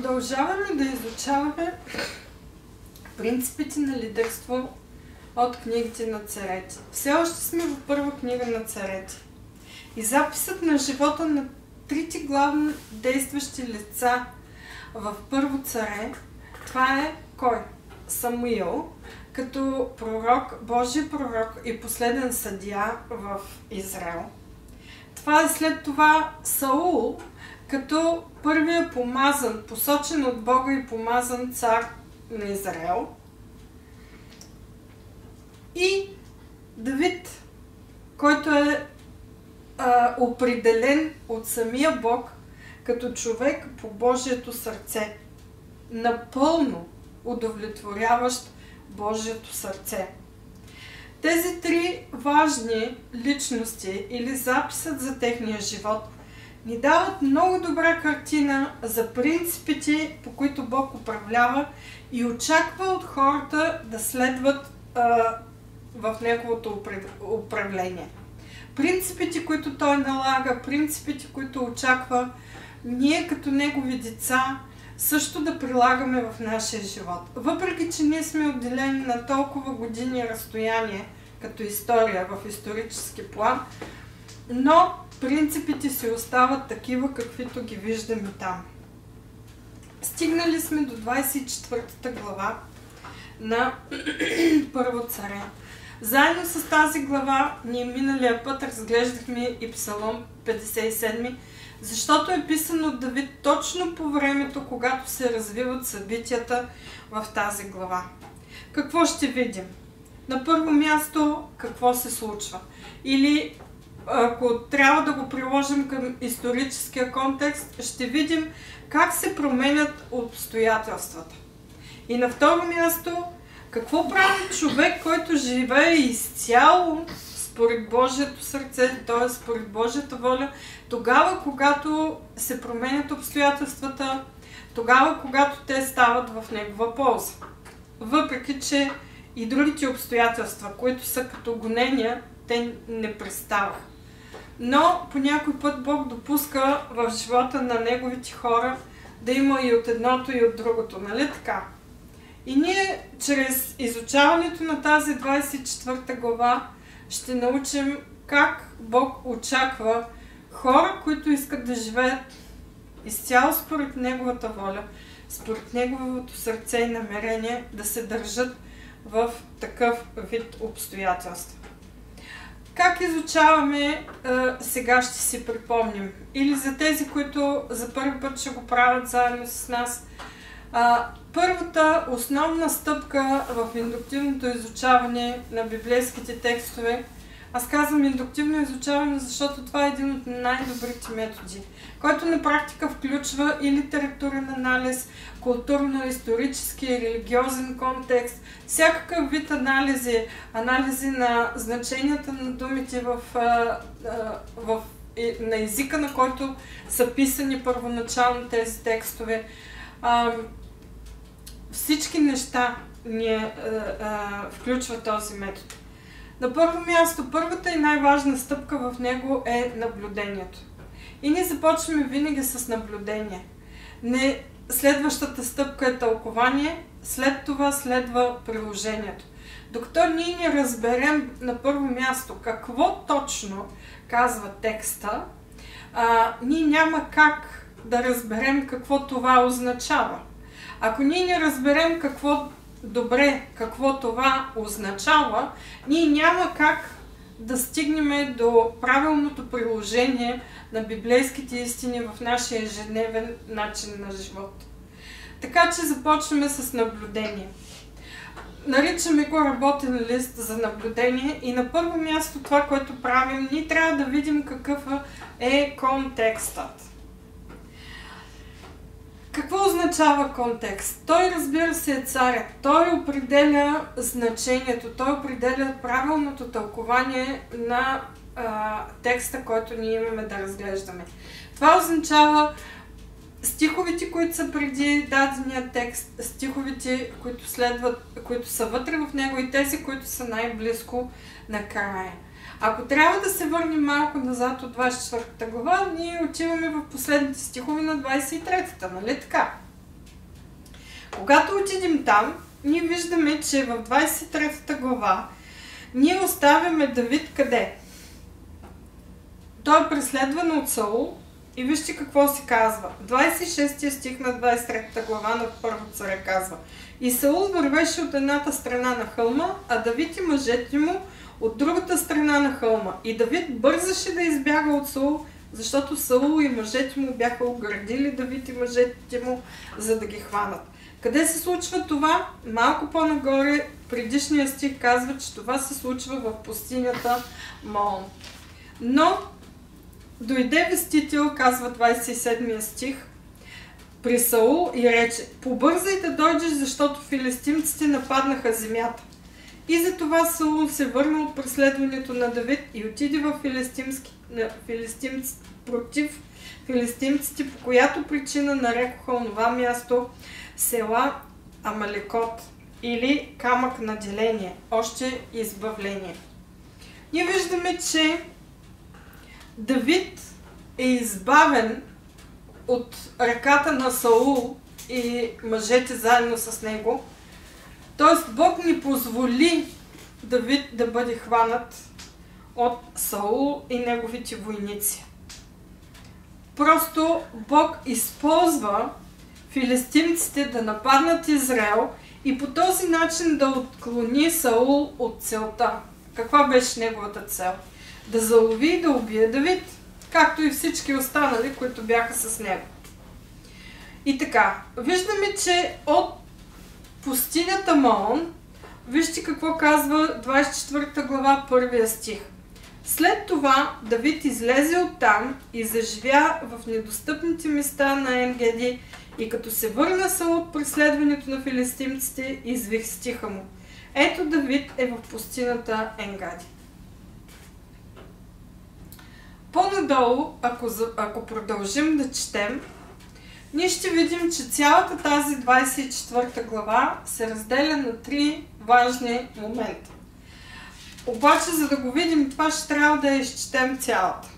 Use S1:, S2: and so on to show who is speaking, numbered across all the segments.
S1: Продължаваме да изучаваме принципите на лидерство от книгите на царете. Все още сме в първа книга на царете. И записът на живота на трите главни действащи лица в първо царе, това е кой? Самуил, като пророк, Божий пророк и последен съдия в Израел. Това е след това Саул, като първия помазан, посочен от Бога и помазан цар на Израел. И Давид, който е определен от самия Бог като човек по Божието сърце, напълно удовлетворяващ Божието сърце. Тези три важни личности или записът за техния живот ни дават много добра картина за принципите, по които Бог управлява и очаква от хората да следват в неговото управление. Принципите, които той налага, принципите, които очаква, ние като негови деца също да прилагаме в нашия живот. Въпреки че ние сме отделени на толкова години разстояние като история в исторически план, но принципите си остават такива, каквито ги виждаме там. Стигнали сме до 24-та глава на Първо царе. Заедно с тази глава ние миналия път разглеждахме и Псалом 57, защото е писан от Давид точно по времето, когато се развиват събитията в тази глава. Какво ще видим? На първо място, какво се случва? Или, ако трябва да го приложим към историческия контекст, ще видим как се променят обстоятелствата. И на второ място, какво прави човек, който живее изцяло според Божието сърце, т.е. според Божията воля, тогава, когато се променят обстоятелствата, тогава, когато те стават в негова полза. Въпреки че и другите обстоятелства, които са като гонения, те не престават. Но по някой път Бог допуска в живота на неговите хора да има и от едното, и от другото. Нали така? И ние чрез изучаването на тази 24 глава ще научим как Бог очаква хора, които искат да живеят изцяло според Неговата воля, според Неговото сърце и намерение, да се държат в такъв вид обстоятелства. Как изучаваме, сега ще си припомним. Или за тези, които за първи път ще го правят заедно с нас. Първата основна стъпка в индуктивното изучаване на библейските текстове, аз казвам индуктивно изучаване, защото това е един от най-добрите методи, който на практика включва и литературен анализ, културно-исторически, религиозен контекст, всякакъв вид анализи, анализи на значенията на думите на езика, на който са писани първоначално тези текстове. Всички неща включва този метод. На първо място, първата и най-важна стъпка в него е наблюдението. И ние започваме винаги с наблюдение. Следващата стъпка е тълкование, след това следва приложението. Докато ние не разберем на първо място какво точно казва текста, ние няма как да разберем какво това означава. Ако ние не разберем какво това означава, ние няма как да стигнем до правилното приложение на библейските истини в нашия ежедневен начин на живот. Така че започваме с наблюдение. Наричаме го работен лист за наблюдение и на първо място това, което правим, ние трябва да видим какъв е контекстът. Какво означава контекст? Той, разбира се, е царят. Той определя значението, той определя правилното тълкование на текста, който ние имаме да разглеждаме. Това означава стиховете, които са преди дадения текст, стиховете, които следват, които са вътре в него и тези, които са най-близко на края. Ако трябва да се върнем малко назад от 24-та глава, ние отиваме в последните стихове на 23-та, нали така? Когато отидем там, ние виждаме, че в 23-та глава ние оставяме Давид къде? Той е преследван от Саул и вижте какво се казва. 26 стих на 23 глава на Първо царе казва: И Саул вървеше от едната страна на хълма, а Давид и мъжете му от другата страна на хълма. И Давид бързаше да избяга от Саул, защото Саул и мъжете му бяха оградили Давид и мъжете му, за да ги хванат. Къде се случва това? Малко по-нагоре предишния стих казва, че това се случва в пустинята Моон. Но дойде вестител, казва 27 стих, при Саул и рече: Побързай да дойдеш, защото филистимците нападнаха земята. И затова Саул се върна от преследването на Давид и отиде в против филистимците, по която причина нарекоха онова място села Амалекот, или камък на деление, още избавление. Ние виждаме, че Давид е избавен от ръката на Саул и мъжете заедно с него. Т.е. Бог ни позволи Давид да бъде хванат от Саул и неговите войници. Просто Бог използва филистимците да нападнат Израел и по този начин да отклони Саул от целта. Каква беше неговата цел? Да залови и да убие Давид, както и всички останали, които бяха с него. И така, виждаме, че от пустинята Моон, вижте какво казва 24 глава, 1 стих. След това Давид излезе оттам и заживя в недостъпните места на Енгеди, и като се върна Саул от преследването на филистимците, извих стиха му: Ето Давид е в пустинята Енгади. По-надолу, ако продължим да четем, ние ще видим, че цялата тази 24 глава се разделя на 3 важни момента. Обаче, за да го видим това, ще трябва да изчетем цялата.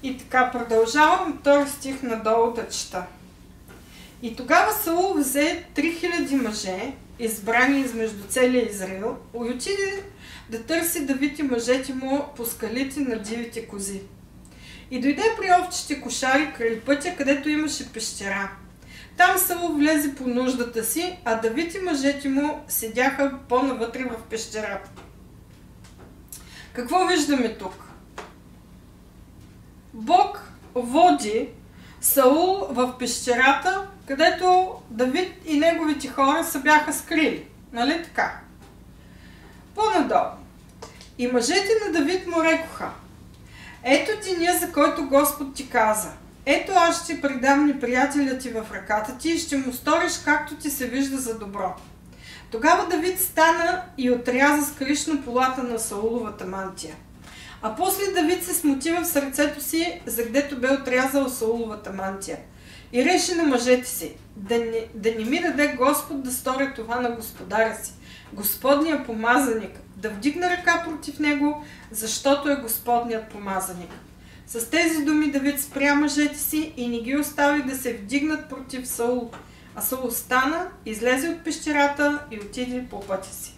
S1: И така, продължавам 2 стих надолу да чета. И тогава Саул взе 3000 мъже, избрани измежду целия Израил, и отиде да търси Давид и мъжете му по скалите на дивите кози. И дойде при овчите кошари край пътя, където имаше пещера. Там Саул влезе по нуждата си, а Давид и мъжете му седяха по-навътре в пещерата. Какво виждаме тук? Бог води Саул в пещерата, където Давид и неговите хора се бяха скрили. Нали така? По-надолу. И мъжете на Давид му рекоха: Ето деня, за който Господ ти каза. Ето аз ще предам неприятеля ти в ръката ти и ще му сториш както ти се вижда за добро. Тогава Давид стана и отряза с кришно полата на Сауловата мантия. А после Давид се смути в сърцето си, за гдето бе отрязал Сауловата мантия. И реше на мъжете си: да не ми даде Господ да сторя това на господаря си, Господния помазаник, да вдигна ръка против него, защото е Господният помазаник. С тези думи Давид спря мъжете си и не ги остави да се вдигнат против Саул. А Саул стана, излезе от пещерата и отиде по пътя си.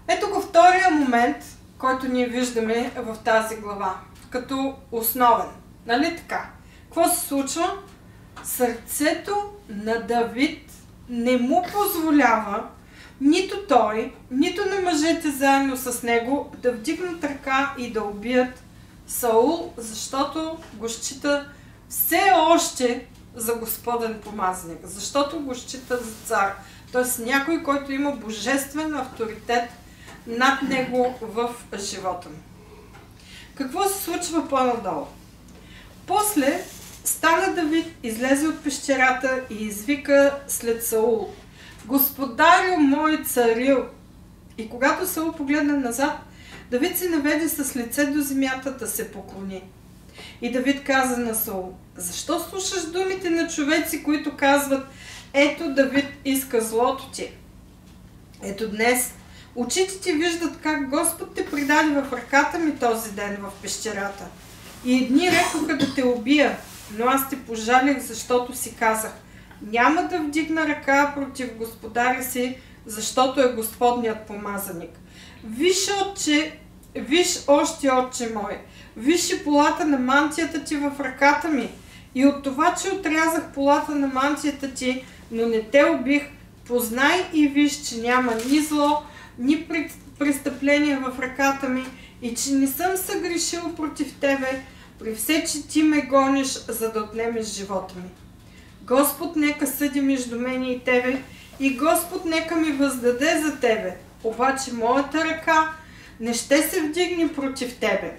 S1: Ето го втория момент, който ние виждаме в тази глава, като основен. Нали така? Какво се случва? Сърцето на Давид не му позволява нито той, нито на мъжете заедно с него да вдигнат ръка и да убият Саул, защото го счита все още за Господен помазник, защото го счита за цар. Т.е. някой, който има божествен авторитет над него в живота му. Какво се случва по-надолу? После стана Давид, излезе от пещерата и извика след Саул: Господарю мой царю! И когато Саул погледна назад, Давид се наведе с лице до земята да се поклони. И Давид каза на Саул: Защо слушаш думите на човеци, които казват: Ето Давид иска злото ти? Ето днес очите ти виждат как Господ те предаде в ръката ми този ден в пещерата. И едни рекоха да те убия, но аз те пожалих, защото си казах: Няма да вдигна ръка против господаря си, защото е Господният помазаник. Виж, още, отче мой, виж и полата на мантията ти в ръката ми. И от това, че отрязах полата на мантията ти, но не те убих, познай и виж, че няма ни зло, ни престъпление в ръката ми и че не съм съгрешил против тебе, при все, че ти ме гониш, за да отнемеш живота ми. Господ нека съди между мене и тебе и Господ нека ми въздаде за тебе, обаче моята ръка не ще се вдигне против тебе.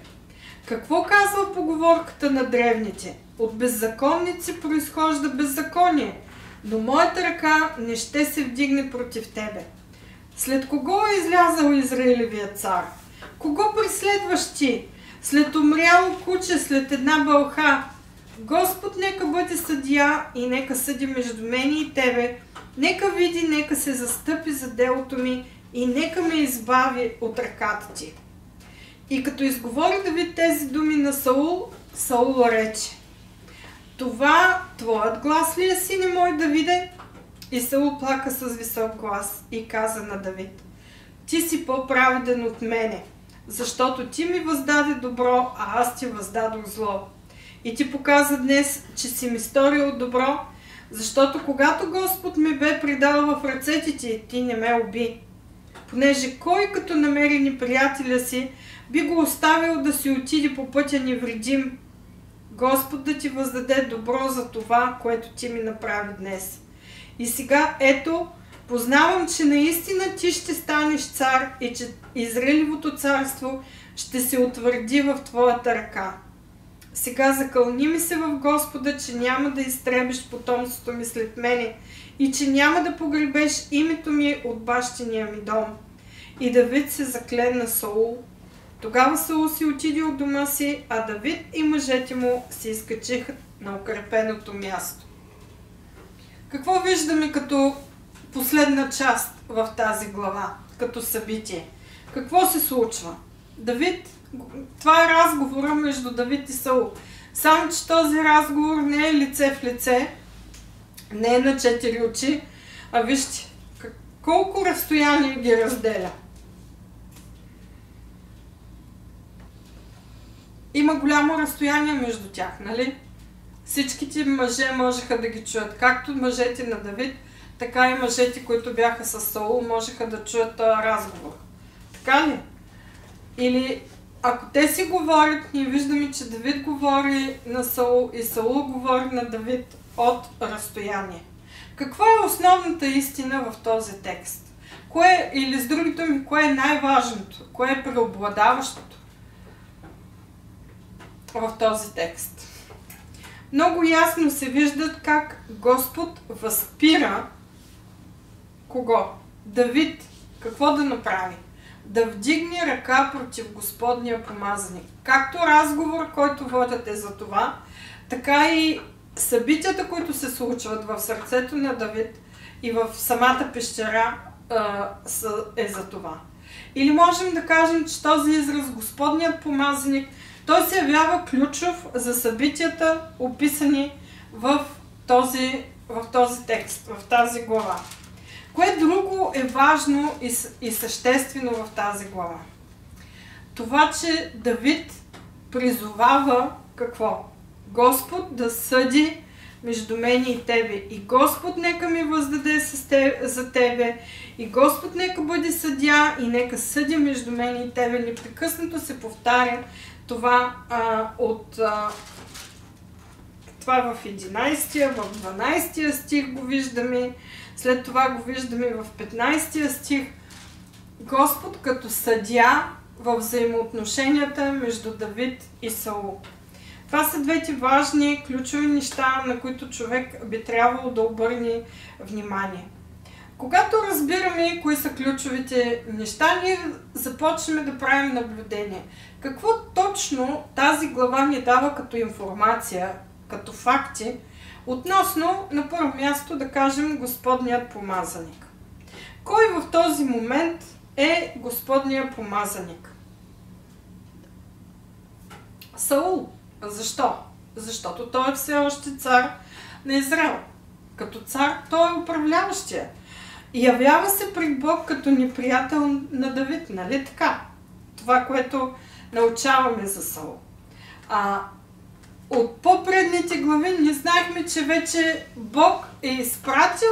S1: Какво казва поговорката на древните? От беззаконници произхожда беззаконие, но моята ръка не ще се вдигне против тебе. След кого е излязъл Израилевият цар? Кого преследваш ти? След умряло куче, след една бълха. Господ нека бъде съдия и нека съди между мене и тебе. Нека види, нека се застъпи за делото ми и нека ме избави от ръката ти. И като изговори Давид тези думи на Саул, Саул рече: това твоят глас ли е, сине мой Давиде? И Саул плака с висок глас и каза на Давид: ти си по-праведен от мене, защото ти ми въздаде добро, а аз ти въздадох зло. И ти показа днес, че си ми сторил добро, защото когато Господ ме бе предал в ръцете ти, ти не ме уби. Понеже кой като намери неприятеля си, би го оставил да си отиде по пътя невредим. Господ да ти въздаде добро за това, което ти ми направи днес. И сега ето, познавам, че наистина ти ще станеш цар и че Израилевото царство ще се утвърди в твоята ръка. Сега закълни ми се в Господа, че няма да изтребиш потомството ми след мене и че няма да погребеш името ми от бащиния ми дом. И Давид се закле на Саул. Тогава Саул си отиде от дома си, а Давид и мъжете му се изкачиха на укрепеното място. Какво виждаме като последна част в тази глава, като събитие? Какво се случва? Давид, това е разговора между Давид и Саул. Само че този разговор не е лице в лице, не е на 4 очи, а вижте колко разстояние ги разделя. Има голямо разстояние между тях, нали? Всичките мъже можеха да ги чуят. Както мъжете на Давид, така и мъжете, които бяха с Саул, можеха да чуят този разговор. Така ли? Или ако те си говорят, ние виждаме, че Давид говори на Саул и Саул говори на Давид от разстояние. Каква е основната истина в този текст? Или с други думи, кое е най-важното? Кое е преобладаващото в този текст? Много ясно се виждат как Господ възпира кого? Давид. Какво да направи? Да вдигне ръка против Господния помазаник. Както разговор, който водят е за това, така и събитията, които се случват в сърцето на Давид и в самата пещера е за това. Или можем да кажем, че този израз Господният помазаник, той се явява ключов за събитията, описани в този текст, в тази глава. Кое друго е важно и съществено в тази глава? Това, че Давид призовава какво? Господ да съди между мене и тебе. И Господ нека ми въздаде за тебе. И Господ нека бъде съдия и нека съди между мене и тебе. Непрекъснато се повтаря това това в 11-тия, в 12-тия стих го виждаме. След това го виждаме в 15-тия стих. Господ като съдия в взаимоотношенията между Давид и Саул. Това са двете важни, ключови неща, на които човек би трябвало да обърне внимание. Когато разбираме кои са ключовите неща, ние започваме да правим наблюдение. Какво точно тази глава ни дава като информация, като факти, относно, на първо място, да кажем, Господният помазаник. Кой в този момент е Господният помазаник? Саул. Защо? Защото той е все още цар на Израел. Като цар той е управляващия. И явява се пред Бог като неприятел на Давид, нали така? Това, което научаваме за Саул. От по-предните глави ние знаехме, че вече Бог е изпратил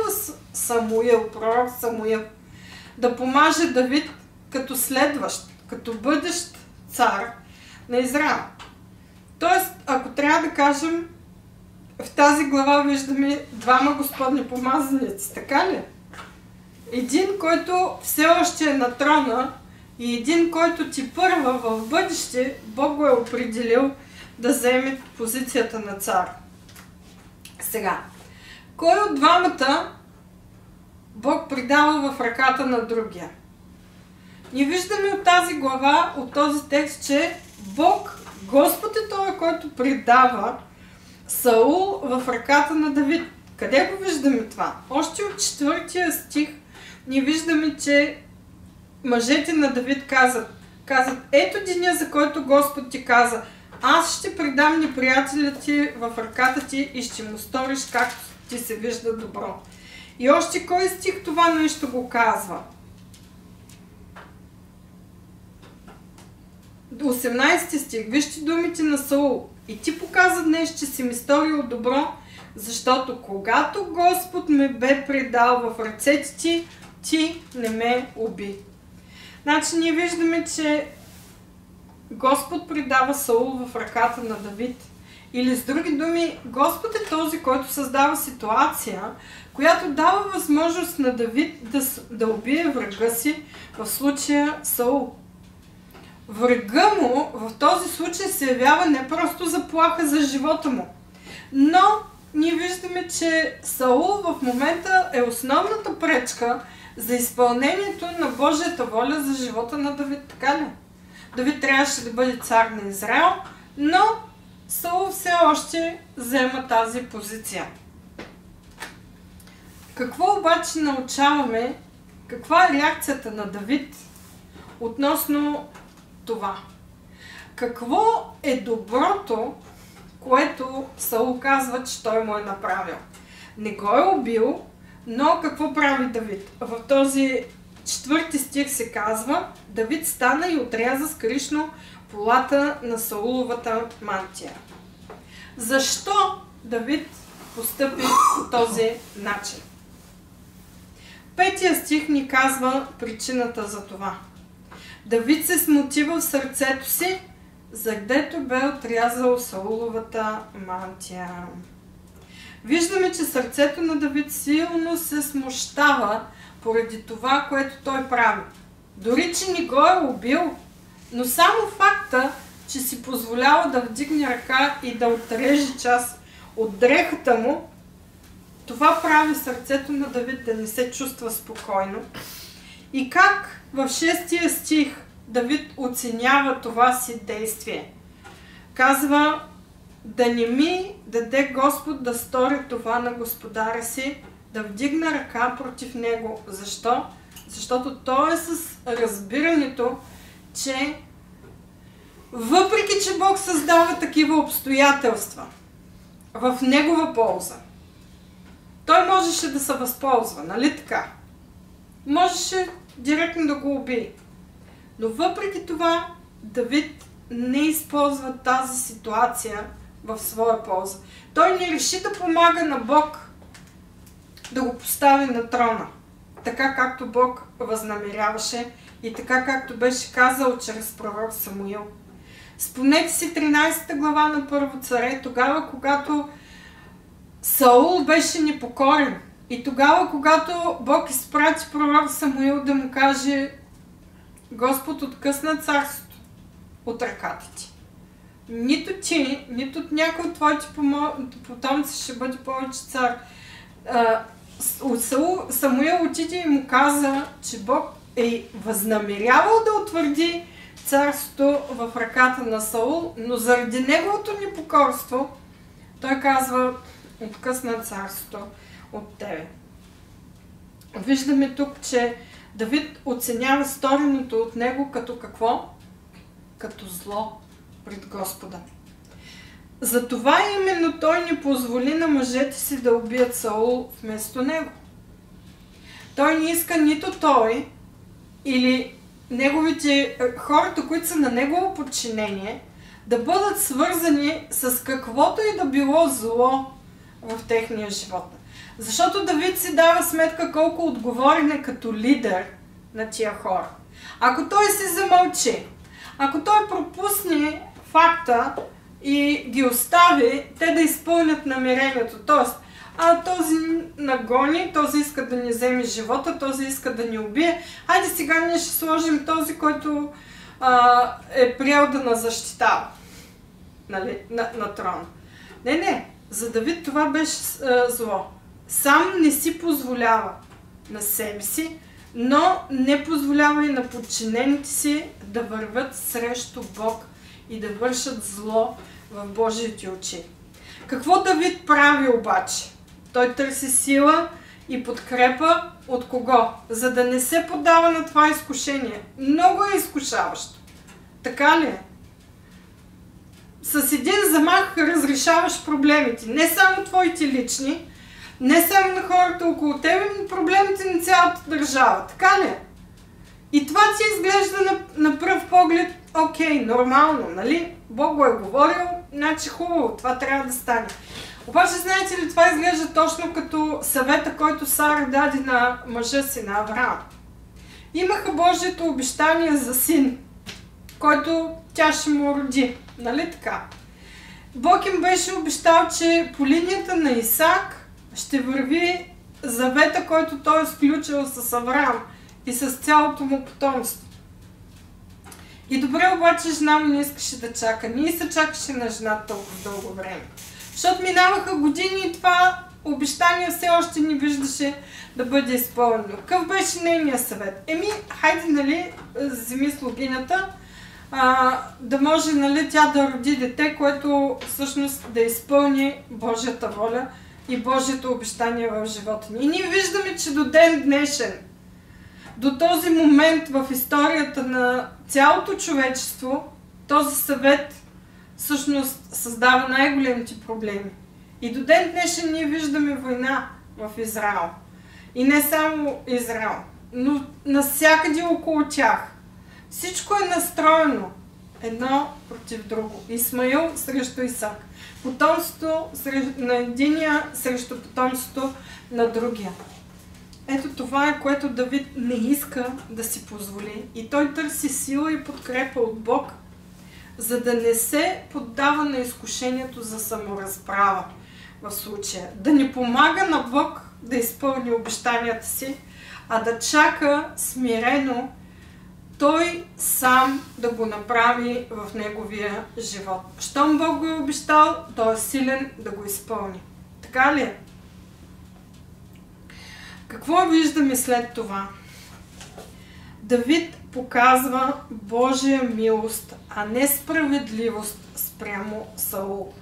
S1: Самуил, пророк Самуил, да помаже Давид като следващ, като бъдещ цар на Израел. Тоест, ако трябва да кажем, в тази глава виждаме двама господни помазаници, така ли? Един, който все още е на трона, и един, който ти първа в бъдеще, Бог го е определил да заеме позицията на цар. Сега, кой от двамата Бог придава в ръката на другия? Ние виждаме от тази глава, от този текст, че Бог, Господ е той, който придава Саул в ръката на Давид. Къде го виждаме това? Още от 4 стих ние виждаме, че мъжете на Давид казват, ето деня, за който Господ ти каза, аз ще предам неприятеля ти в ръката ти и ще му сториш както ти се вижда добро. И още кой стих това нещо го казва? 18 стих. Вижте думите на Саул. И ти показа днес, че си ми сторил добро, защото когато Господ ме бе предал в ръцете ти, ти не ме уби. Значи ние виждаме, че Господ предава Саул в ръката на Давид. Или с други думи, Господ е този, който създава ситуация, която дава възможност на Давид да убие врага си, в случая Саул. Врага му в този случай се явява не просто заплаха за живота му, но ние виждаме, че Саул в момента е основната пречка за изпълнението на Божията воля за живота на Давид, така ли? Давид трябваше да бъде цар на Израел, но Саул все още взема тази позиция. Какво обаче научаваме, каква е реакцията на Давид относно това? Какво е доброто, което Саул казва, че той му е направил? Не го е убил, но какво прави Давид? В този 4 стих се казва, Давид стана и отряза с кришно полата на Сауловата мантия. Защо Давид постъпи по този начин? 5 стих ни казва причината за това. Давид се смути в сърцето си, загдето бе отрязал Сауловата мантия. Виждаме, че сърцето на Давид силно се смущава поради това, което той прави. Дори, че не го е убил, но само факта, че си позволява да вдигне ръка и да отреже част от дрехата му, това прави сърцето на Давид да не се чувства спокойно. И как в 6 стих Давид оценява това си действие? Казва, да не ми даде Господ да стори това на господаря си, да вдигна ръка против него. Защо? Защото той е с разбирането, че въпреки, че Бог създава такива обстоятелства в негова полза, той можеше да се възползва, нали така? Можеше директно да го убие. Но въпреки това, Давид не използва тази ситуация в своя полза. Той не реши да помага на Бог да го постави на трона, така както Бог възнамеряваше и така както беше казал чрез пророк Самуил. Спомнете си 13 глава на Първо царе, тогава когато Саул беше непокорен и тогава когато Бог изпрати пророк Самуил да му каже, Господ откъсна царството от ръката ти. Нито ти, нито от някой от твоите потомци ще бъде повече цар. Самуил отиде и му каза, че Бог е възнамерявал да утвърди царството в ръката на Саул, но заради неговото непокорство той казва, откъсна царството от тебе. Виждаме тук, че Давид оценява стореното от него като какво? Като зло пред Господа. Затова именно той не позволи на мъжете си да убият Саул вместо него. Той не иска нито той или неговите хората, които са на негово подчинение, да бъдат свързани с каквото и да било зло в техния живот. Защото Давид си дава сметка колко отговорен е като лидер на тия хора. Ако той се замълчи, ако той пропусне факта и ги остави, те да изпълнят намерението. Тоест, този нагони, този иска да ни вземе живота, този иска да ни убие. Хайде сега ние ще сложим този, който е приел да нас защитава, нали, на трона. Не, за Давид това беше зло. Сам не си позволява на себе си, но не позволява и на подчинените си да вървят срещу Бог и да вършат зло в Божиите очи. Какво Давид прави обаче? Той търси сила и подкрепа от кого? За да не се поддава на това изкушение. Много е изкушаващо. Така ли е? С един замах разрешаваш проблемите. Не само твоите лични, не само на хората около тебе, но проблемите на цялата държава. Така ли е? И това ти изглежда на пръв поглед окей, нормално, нали? Бог го е говорил, значи хубаво, това трябва да стане. Обаче знаете ли, това изглежда точно като съвета, който Сара даде на мъжа си, на Авраам. Имаха Божието обещание за син, който тя ще му роди, нали така? Бог им беше обещал, че по линията на Исак ще върви завета, който той е сключил с Авраам и с цялото му потомство. И добре, обаче жена му не искаше да чака. Не се чакаше на жена толкова дълго време. Защото минаваха години и това обещание все още не виждаше да бъде изпълнено. Какъв беше нейният съвет? Хайде, нали, вземи слугинята, да може, нали, тя да роди дете, което всъщност да изпълни Божията воля и Божието обещание в живота ни. И ние виждаме, че до ден днешен, до този момент в историята на цялото човечество, този съвет всъщност създава най-големите проблеми. И до ден днешен ние виждаме война в Израел. И не само Израел, но навсякъде около тях. Всичко е настроено едно против друго. Исмаил срещу Исак. Потомството на единия срещу потомството на другия. Ето това е, което Давид не иска да си позволи. И той търси сила и подкрепа от Бог, за да не се поддава на изкушението за саморазправа в случая. Да не помага на Бог да изпълни обещанията си, а да чака смирено той сам да го направи в неговия живот. Щом Бог го е обещал, той е силен да го изпълни. Така ли е? Какво виждаме след това? Давид показва Божия милост, а не справедливост спрямо Саул.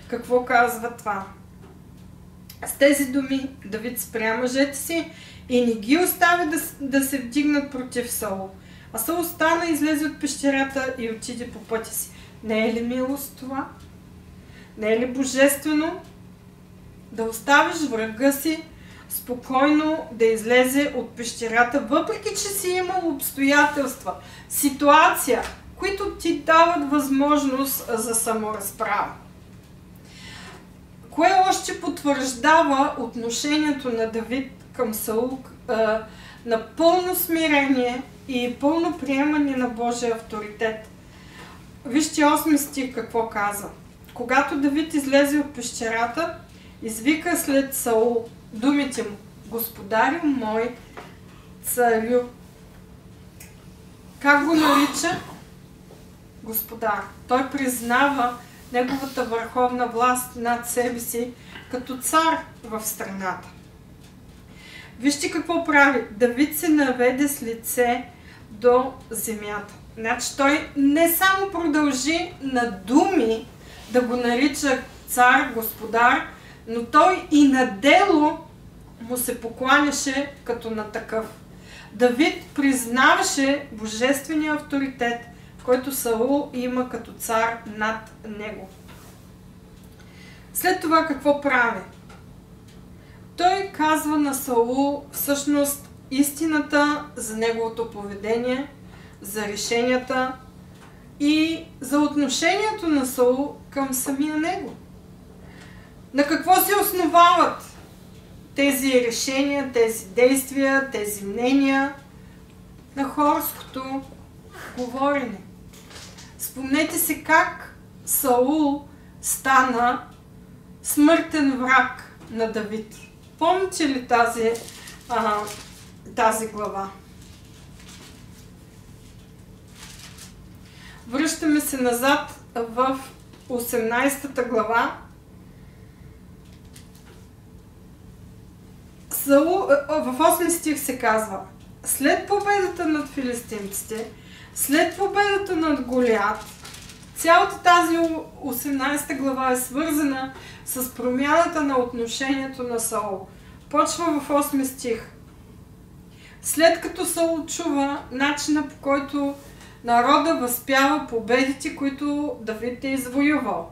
S1: Какво казва това? С тези думи Давид спря мъжете си и не ги остави да се вдигнат против Саул. А Саул стана, излезе от пещерата и отиде по пътя си. Не е ли милост това? Не е ли божествено да оставиш врага си спокойно да излезе от пещерата, въпреки че си имал обстоятелства, ситуация, които ти дават възможност за саморазправа? Кое още потвърждава отношението на Давид към Саул на пълно смирение и пълно приемане на Божия авторитет? Вижте 8 стих какво каза. Когато Давид излезе от пещерата, извика след Саул думите му: Господарю мой, царю. Как го нарича? Господар. Той признава неговата върховна власт над себе си като цар в страната. Вижте какво прави. Давид се наведе с лице до земята. Значи той не само продължи на думи да го нарича цар, господар, но той и на дело му се покланяше като на такъв. Давид признаваше божествения авторитет, който Саул има като цар над него. След това какво прави? Той казва на Саул всъщност истината за неговото поведение, за решенията и за отношението на Саул към самия него. На какво се основават тези решения, тези действия, тези мнения? На хорското говорене. Спомнете си как Саул стана смъртен враг на Давид. Помните ли тази глава? Връщаме се назад в 18 глава. В 8 стих се казва: след победата над филистимците, след победата над Голиат, цялата тази 18 глава е свързана с промяната на отношението на Саул. Почва в 8 стих. След като Саул чува начина, по който народа възпява победите, които Давид е извоювал.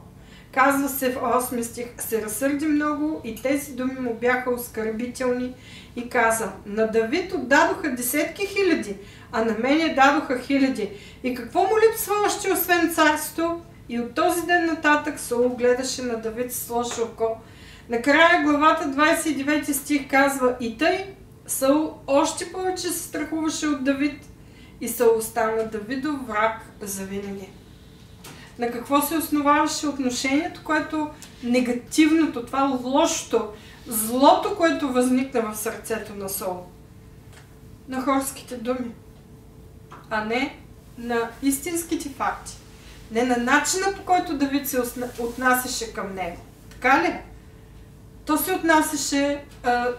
S1: Казва се в 8 стих: се разсърди много и тези думи му бяха оскърбителни и каза: на Давид отдадоха десетки хиляди, а на мене дадоха хиляди. И какво му липсва още освен царството? И от този ден нататък Саул гледаше на Давид с лошо око. Накрая главата 29 стих казва: и тъй Саул още повече се страхуваше от Давид и Саул стана Давидов враг завинаги. На какво се основаваше отношението, което негативното, това лошото, злото, което възникна в сърцето на Саул? На хорските думи, а не на истинските факти. Не на начина, по който Давид се отнасяше към него. Така ли? То се отнасяше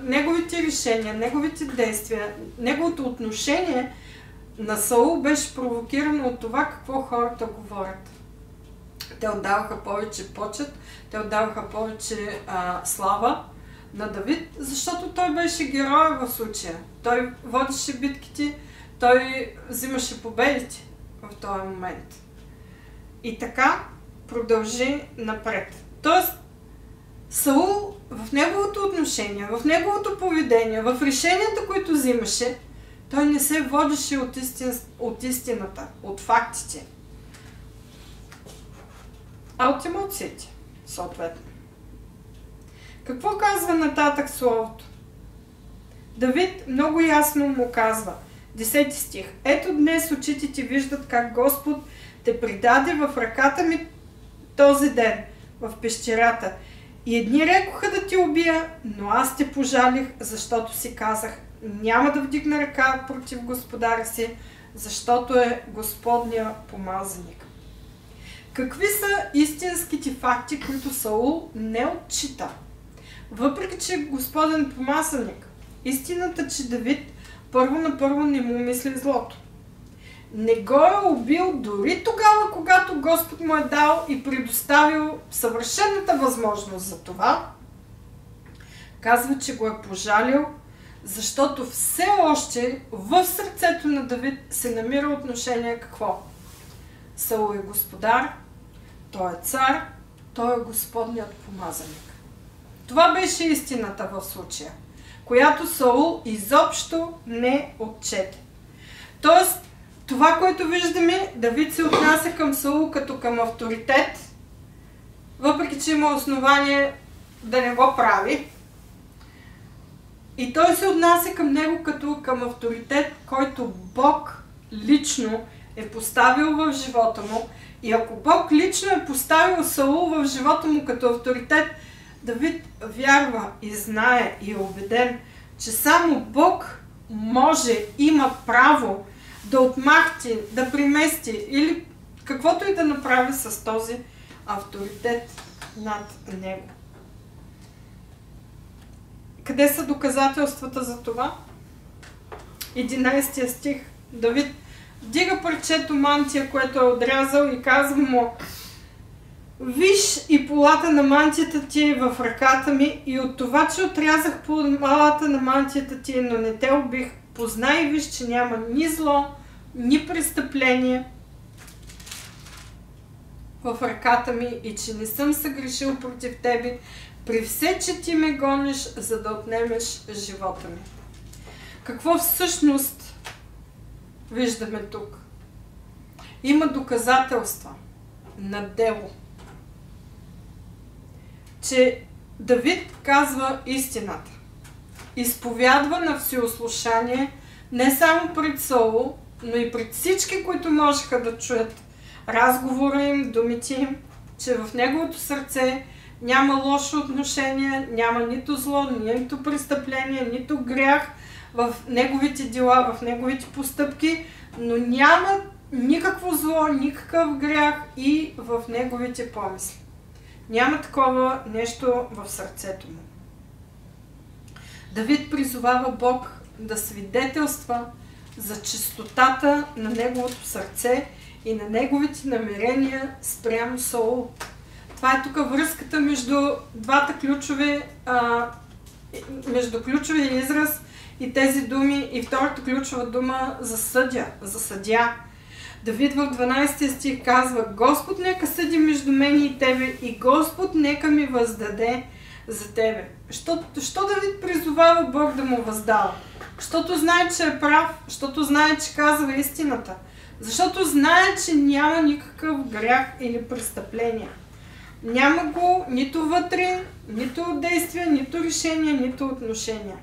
S1: неговите решения, неговите действия, неговото отношение на Саул беше провокирано от това какво хората говорят. Те отдаваха повече почет, те отдаваха повече слава на Давид, защото той беше героя в случая. Той водеше битките, той взимаше победите в този момент. И така продължи напред. Тоест, Саул в неговото отношение, в неговото поведение, в решенията, които взимаше, той не се водеше от истината, от фактите, а от емоциите, съответно. Какво казва нататък словото? Давид много ясно му казва, 10 стих: ето днес очите ти виждат как Господ те придаде в ръката ми този ден, в пещерата. И едни рекоха да ти убия, но аз те пожалих, защото си казах: няма да вдигна ръка против господаря си, защото е Господния помазаник. Какви са истинските факти, които Саул не отчита? Въпреки че е Господен помазаник, истината, че Давид първо не му мисли злото. Не го е убил дори тогава, когато Господ му е дал и предоставил съвършената възможност за това. Казва, че го е пожалил, защото все още в сърцето на Давид се намира отношение какво? Саул е господар, той е цар, той е Господният помазаник. Това беше истината в случая, която Саул изобщо не отчете. Тоест, това, което виждаме, Давид се отнася към Саул като към авторитет, въпреки че има основание да не го прави. И той се отнася към него като към авторитет, който Бог лично е поставил в живота му. И ако Бог лично е поставил Саул в живота му като авторитет, Давид вярва и знае и е убеден, че само Бог може, има право да отмахти, да примести или каквото и да направи с този авторитет над него. Къде са доказателствата за това? 11 стих. Давид вдига парчето мантия, което е отрязал, и казва му: виж, и полата на мантията ти е в ръката ми, и от това, че отрязах полата на мантията ти, но не те убих, познай и виж, че няма ни зло, ни престъпление в ръката ми и че не съм съгрешил против тебе, при все, че ти ме гониш, за да отнемеш живота ми. Какво всъщност виждаме тук? Има доказателства на дело, че Давид казва истината. Изповядва на всеослушание не само пред Саул, но и пред всички, които можеха да чуят разговора им, думите им, че в неговото сърце няма лошо отношение, няма нито зло, нито престъпление, нито грях в неговите дела, в неговите постъпки, но няма никакво зло, никакъв грях и в неговите помисли. Няма такова нещо в сърцето му. Давид призовава Бог да свидетелства за чистотата на неговото сърце и на неговите намерения спрямо Саул. Това е тук връзката между двата между ключовия израз и тези думи и втората ключова дума за съдия. Давид в 12 стих казва: Господ нека съди между мен и тебе и Господ нека ми въздаде за тебе. Що Давид призовава Бог да му въздава? Защото знае, че е прав, защото знае, че казва истината, защото знае, че няма никакъв грях или престъпление. Няма го нито вътре, нито от действия, нито решения, нито отношения.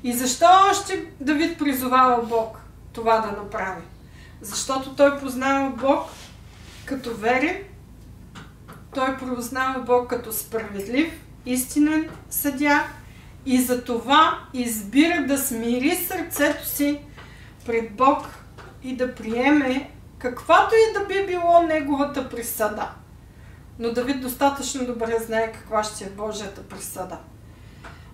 S1: И защо още Давид призовава Бог това да направи? Защото той познава Бог като верен, той познава Бог като справедлив, истинен съдия и за това избира да смири сърцето си пред Бог и да приеме каквато и да би било неговата присъда. Но Давид достатъчно добре знае каква ще е Божията присъда.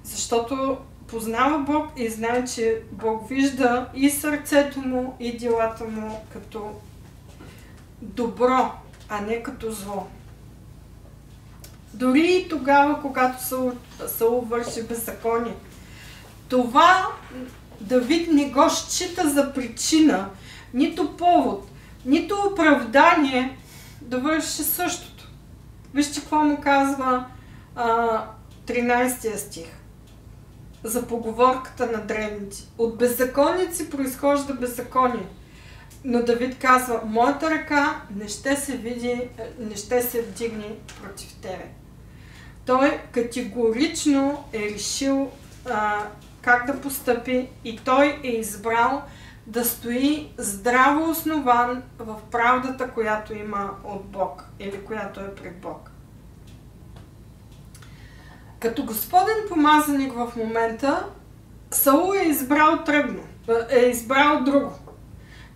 S1: Защото познава Бог и знае, че Бог вижда и сърцето му, и делата му като добро, а не като зло. Дори и тогава, когато Саул върши беззаконие. Това Давид не го счита за причина, нито повод, нито оправдание да върши същото. Вижте какво му казва 13 стих. За поговорката на древните. От беззаконници произхожда беззаконие. Но Давид казва: моята ръка не ще се вдигне против тебе. Той категорично е решил как да постъпи и той е избрал да стои здраво основан в правдата, която има от Бог или която е пред Бог. Като Господен помазаник в момента, Саул е избрал тръгно, е избрал друго.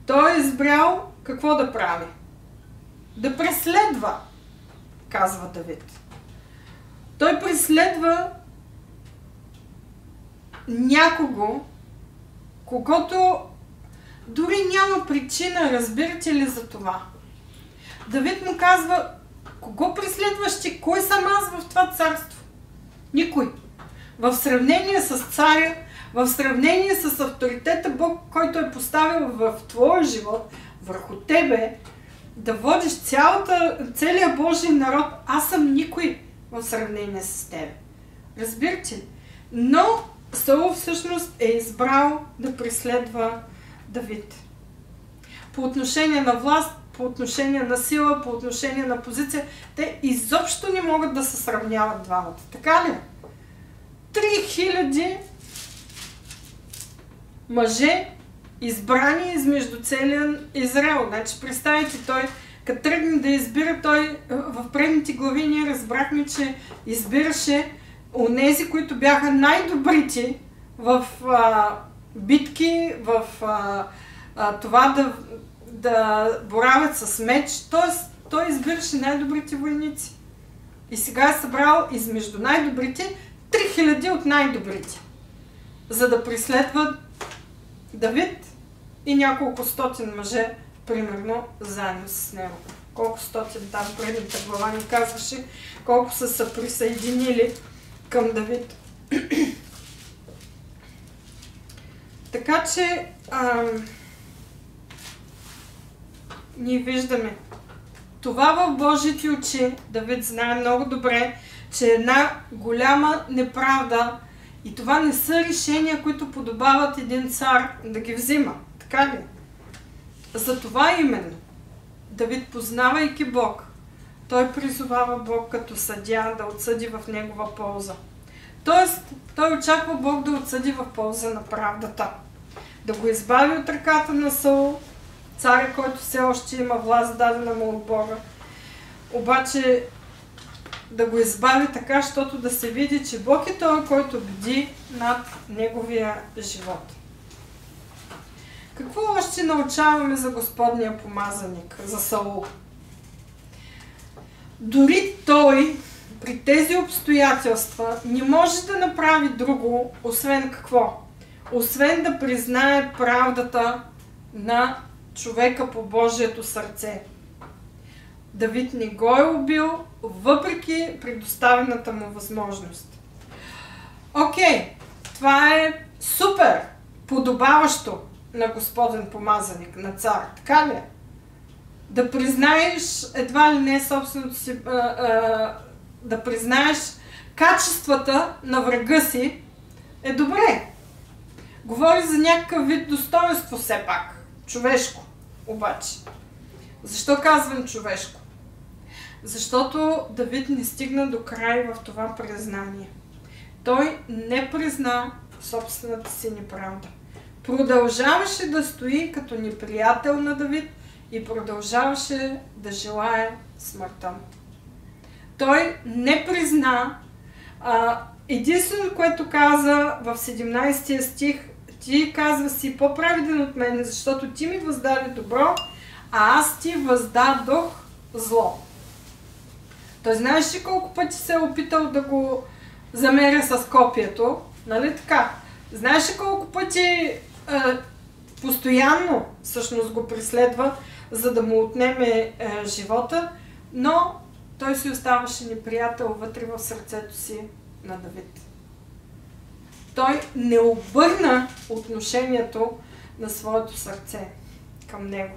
S1: Той е избрал какво да прави? Да преследва, казва Давид. Той преследва някого, когото дори няма причина, разбирате ли за това? Давид му казва: кого преследваш ти? Кой съм аз в това царство? Никой. В сравнение с царя, в сравнение с авторитета Бог, който е поставил в твоя живот, върху тебе, да водиш целия Божий народ, аз съм никой в сравнение с тебе. Разбирате ли? Но Саул всъщност е избрал да преследва Давид. По отношение на власт, по отношение на сила, по отношение на позиция, те изобщо не могат да се сравняват двамата. Така ли? 3000 мъже избрани измежду целия Израел. Значи, представете, той като тръгне да избира, той в предните глави ние разбрахме, че избираше онези, които бяха най-добрите в битки, в това да боравят с меч. Тоест, той избираше най-добрите войници. И сега е събрал измежду най-добрите 3000 от най-добрите, за да преследват Давид и няколко стотин мъже, примерно, заедно с него. Колко стотин, там предната глава ни казваше, колко са се присъединили към Давид. Така че ние виждаме, това в Божите очи, Давид знае много добре, че е една голяма неправда и това не са решения, които подобават един цар да ги взима. Така ли? Затова именно Давид, познавайки Бог, той призовава Бог като съдия да отсъди в негова полза. Тоест, той очаква Бог да отсъди в полза на правдата. Да го избави от ръката на Саул, царя, който все още има власт, дадена му от Бога. Обаче да го избави така, защото да се види, че Бог е той, който бди над неговия живот. Какво още научаваме за Господния помазаник, за Саул? Дори той при тези обстоятелства не може да направи друго, освен какво? Освен да признае правдата на човека по Божието сърце. Давид не го е убил, въпреки предоставената му възможност. Окей, това е супер, подобаващо на Господен помазаник, на цар. Така ли? Да признаеш едва ли не собственото си, да признаеш качествата на врага си е добре. Говори за някакъв вид достоинство все пак. Човешко, обаче. Защо казвам човешко? Защото Давид не стигна до край в това признание. Той не призна собствената си неправда. Продължаваше да стои като неприятел на Давид и продължаваше да желае смъртта му. Той не призна. Единственото, което каза в 17 стих, ти казва си по-праведен от мен, защото ти ми въздаде добро, а аз ти въздадох зло. Той знаеш ли колко пъти се е опитал да го замеря с копието? Нали така? Знаеш ли колко пъти постоянно всъщност го преследва, за да му отнеме живота, но той си оставаше неприятел вътре в сърцето си на Давид. Той не обърна отношението на своето сърце към него.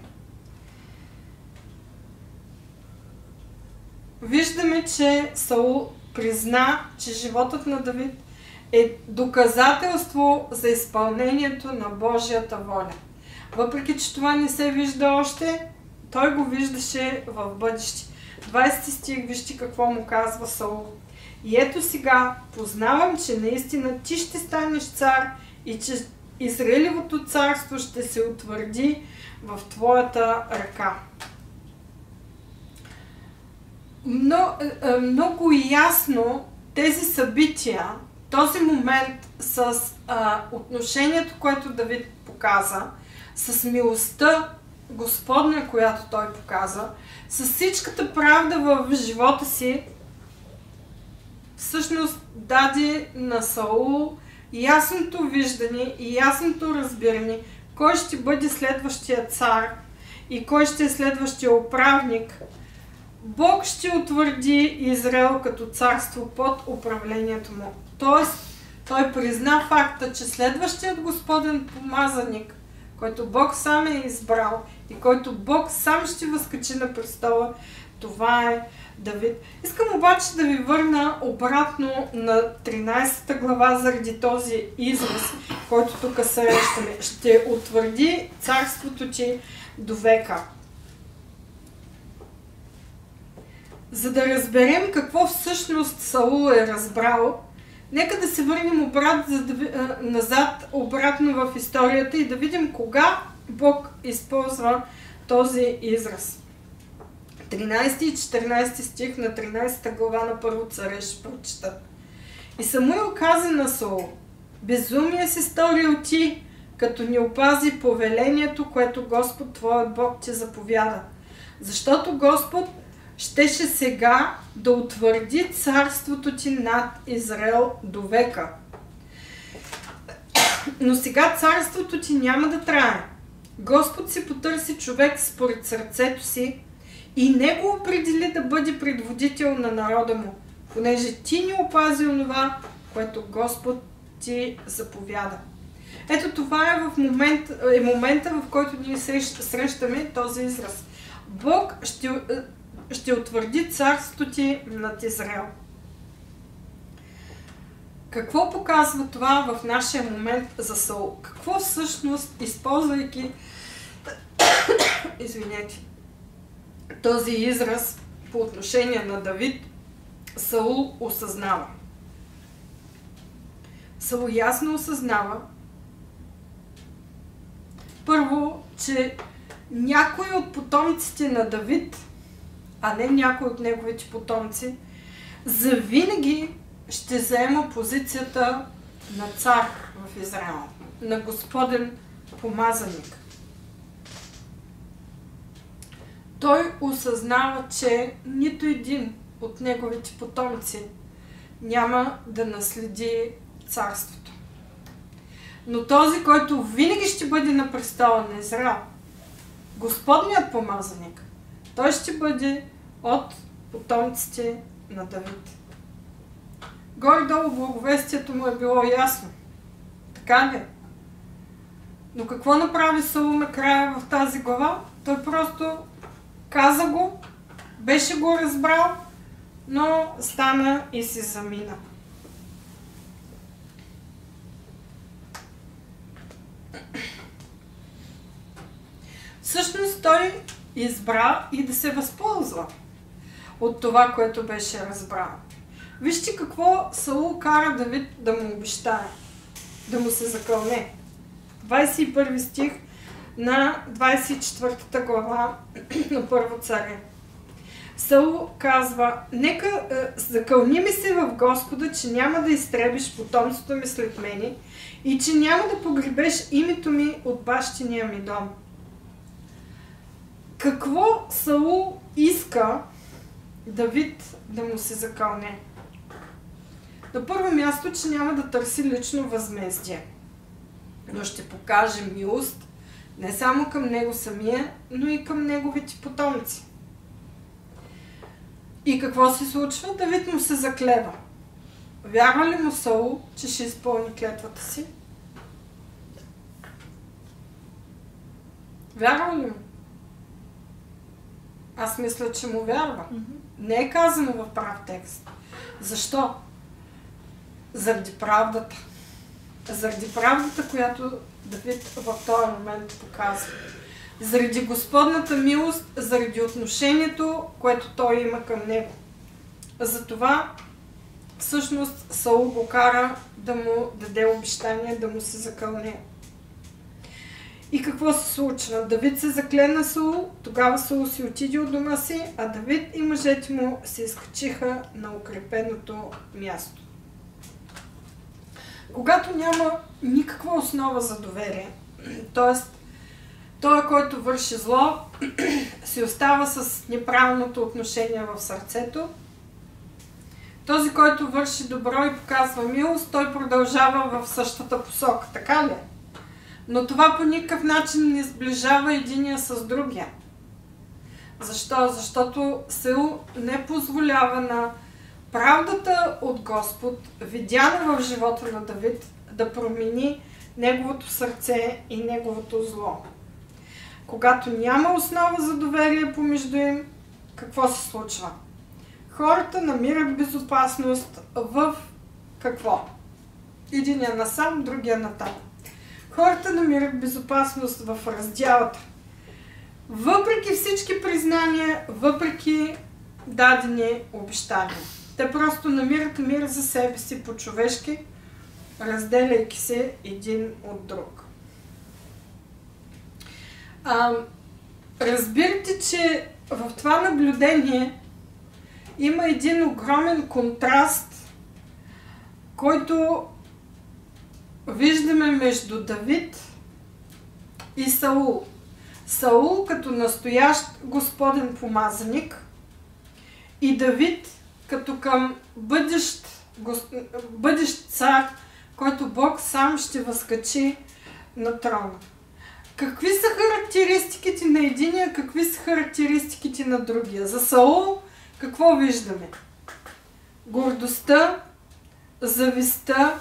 S1: Виждаме, че Саул призна, че животът на Давид е доказателство за изпълнението на Божията воля. Въпреки че това не се вижда още, той го виждаше в бъдеще. 20 стих, вижте какво му казва Саул. И ето сега познавам, че наистина ти ще станеш цар и че Израилевото царство ще се утвърди в твоята ръка. Много ясно тези събития, този момент с отношението, което Давид показа, с милостта Господня, която той показа, с всичката правда в живота си, всъщност даде на Саул ясното виждане и ясното разбиране кой ще бъде следващия цар и кой ще е следващия управник. Бог ще утвърди Израел като царство под управлението му. Тоест, той призна факта, че следващият Господен помазаник, който Бог сам е избрал и който Бог сам ще възкачи на престола, това е Давид. Искам обаче да ви върна обратно на 13 глава заради този израз, който тук срещаме. Ще утвърди царството ти до века. За да разберем какво всъщност Саул е разбрал, нека да се върнем назад, обратно в историята и да видим кога Бог използва този израз. 13 и 14 стих на 13 глава на Първо царе ще прочета. И Самуил каза на Саул: безумие си сторил ти, като не опази повелението, което Господ твоят Бог ти заповяда. Защото Господ щеше сега да утвърди царството ти над Израел до века. Но сега царството ти няма да трае. Господ си потърси човек според сърцето си и не го определи да бъде предводител на народа му, понеже ти не опази онова, което Господ ти заповяда. Ето това е момента, в който ние срещаме този израз. Бог ще ще утвърди царството ти над Израел. Какво показва това в нашия момент за Саул? Какво всъщност, използвайки този израз по отношение на Давид, Саул осъзнава? Саул ясно осъзнава, първо, че някой от потомците на Давид, а не някой от неговите потомци, завинаги ще заема позицията на цар в Израел, на Господен помазаник. Той осъзнава, че нито един от неговите потомци няма да наследи царството. Но този, който винаги ще бъде на престола на Израел, Господният помазаник, той ще бъде от потомците на Давид. Горе-долу благовестието му е било ясно. Така ли? Но какво направи Саул накрая в тази глава? Той просто каза го, беше го разбрал, но стана и си замина. Всъщност той избра и да се възползва от това, което беше разбрал. Вижте какво Саул кара Давид да му обещае, да му се закълне. 21 стих на 24 глава на Първо царе. Саул казва: нека закълни ми се в Господа, че няма да изтребиш потомството ми след мене и че няма да погребеш името ми от бащиния ми дом. Какво Саул иска Давид да му се закълне? На първо място, че няма да търси лично възмездие, но ще покаже милост не само към него самия, но и към неговите потомци. И какво се случва? Давид му се заклева. Вярва ли му Саул, че ще изпълни клетвата си? Вярва ли му? Аз мисля, че му вярва. Не е казано в прав текст. Защо? Заради правдата. Заради правдата, която Давид в този момент показва. Заради Господната милост, заради отношението, което той има към него. Затова всъщност Саул го кара да му даде обещание, да му се закълне. И какво се случва? Давид се закле на Саул, тогава Саул си отиде от дома си, а Давид и мъжете му се изкачиха на укрепеното място. Когато няма никаква основа за доверие, т.е. той, който върши зло, си остава с неправилното отношение в сърцето. Този, който върши добро и показва милост, той продължава в същата посока. Така ли? Но това по никакъв начин не сближава единия с другия. Защо? Защото Саул не позволява на правдата от Господ, видяна в живота на Давид, да промени неговото сърце и неговото зло. Когато няма основа за доверие помежду им, какво се случва? Хората намират безопасност в какво? Единия насам, другия натам. Хората намират безопасност в раздялата. Въпреки всички признания, въпреки дадени обещания. Те просто намират мир за себе си по-човешки, разделяйки се един от друг. Разбирате, че в това наблюдение има един огромен контраст, който виждаме между Давид и Саул. Саул като настоящ Господен помазаник и Давид като към бъдещ цар, който Бог сам ще възкачи на трона. Какви са характеристиките на единия, какви са характеристиките на другия? За Саул какво виждаме? Гордостта, завистта,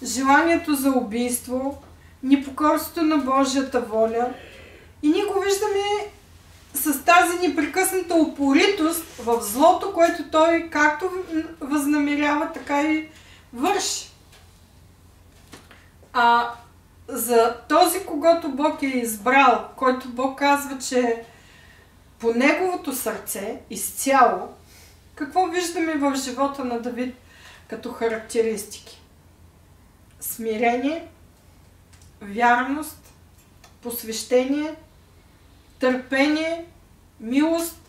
S1: желанието за убийство, непокорството на Божията воля. И ние го виждаме с тази непрекъсната упоритост в злото, което той както възнамерява, така и върши. А за този, когото Бог е избрал, който Бог казва, че по неговото сърце изцяло, какво виждаме в живота на Давид като характеристики? Смирение, вярност, посвещение, търпение, милост.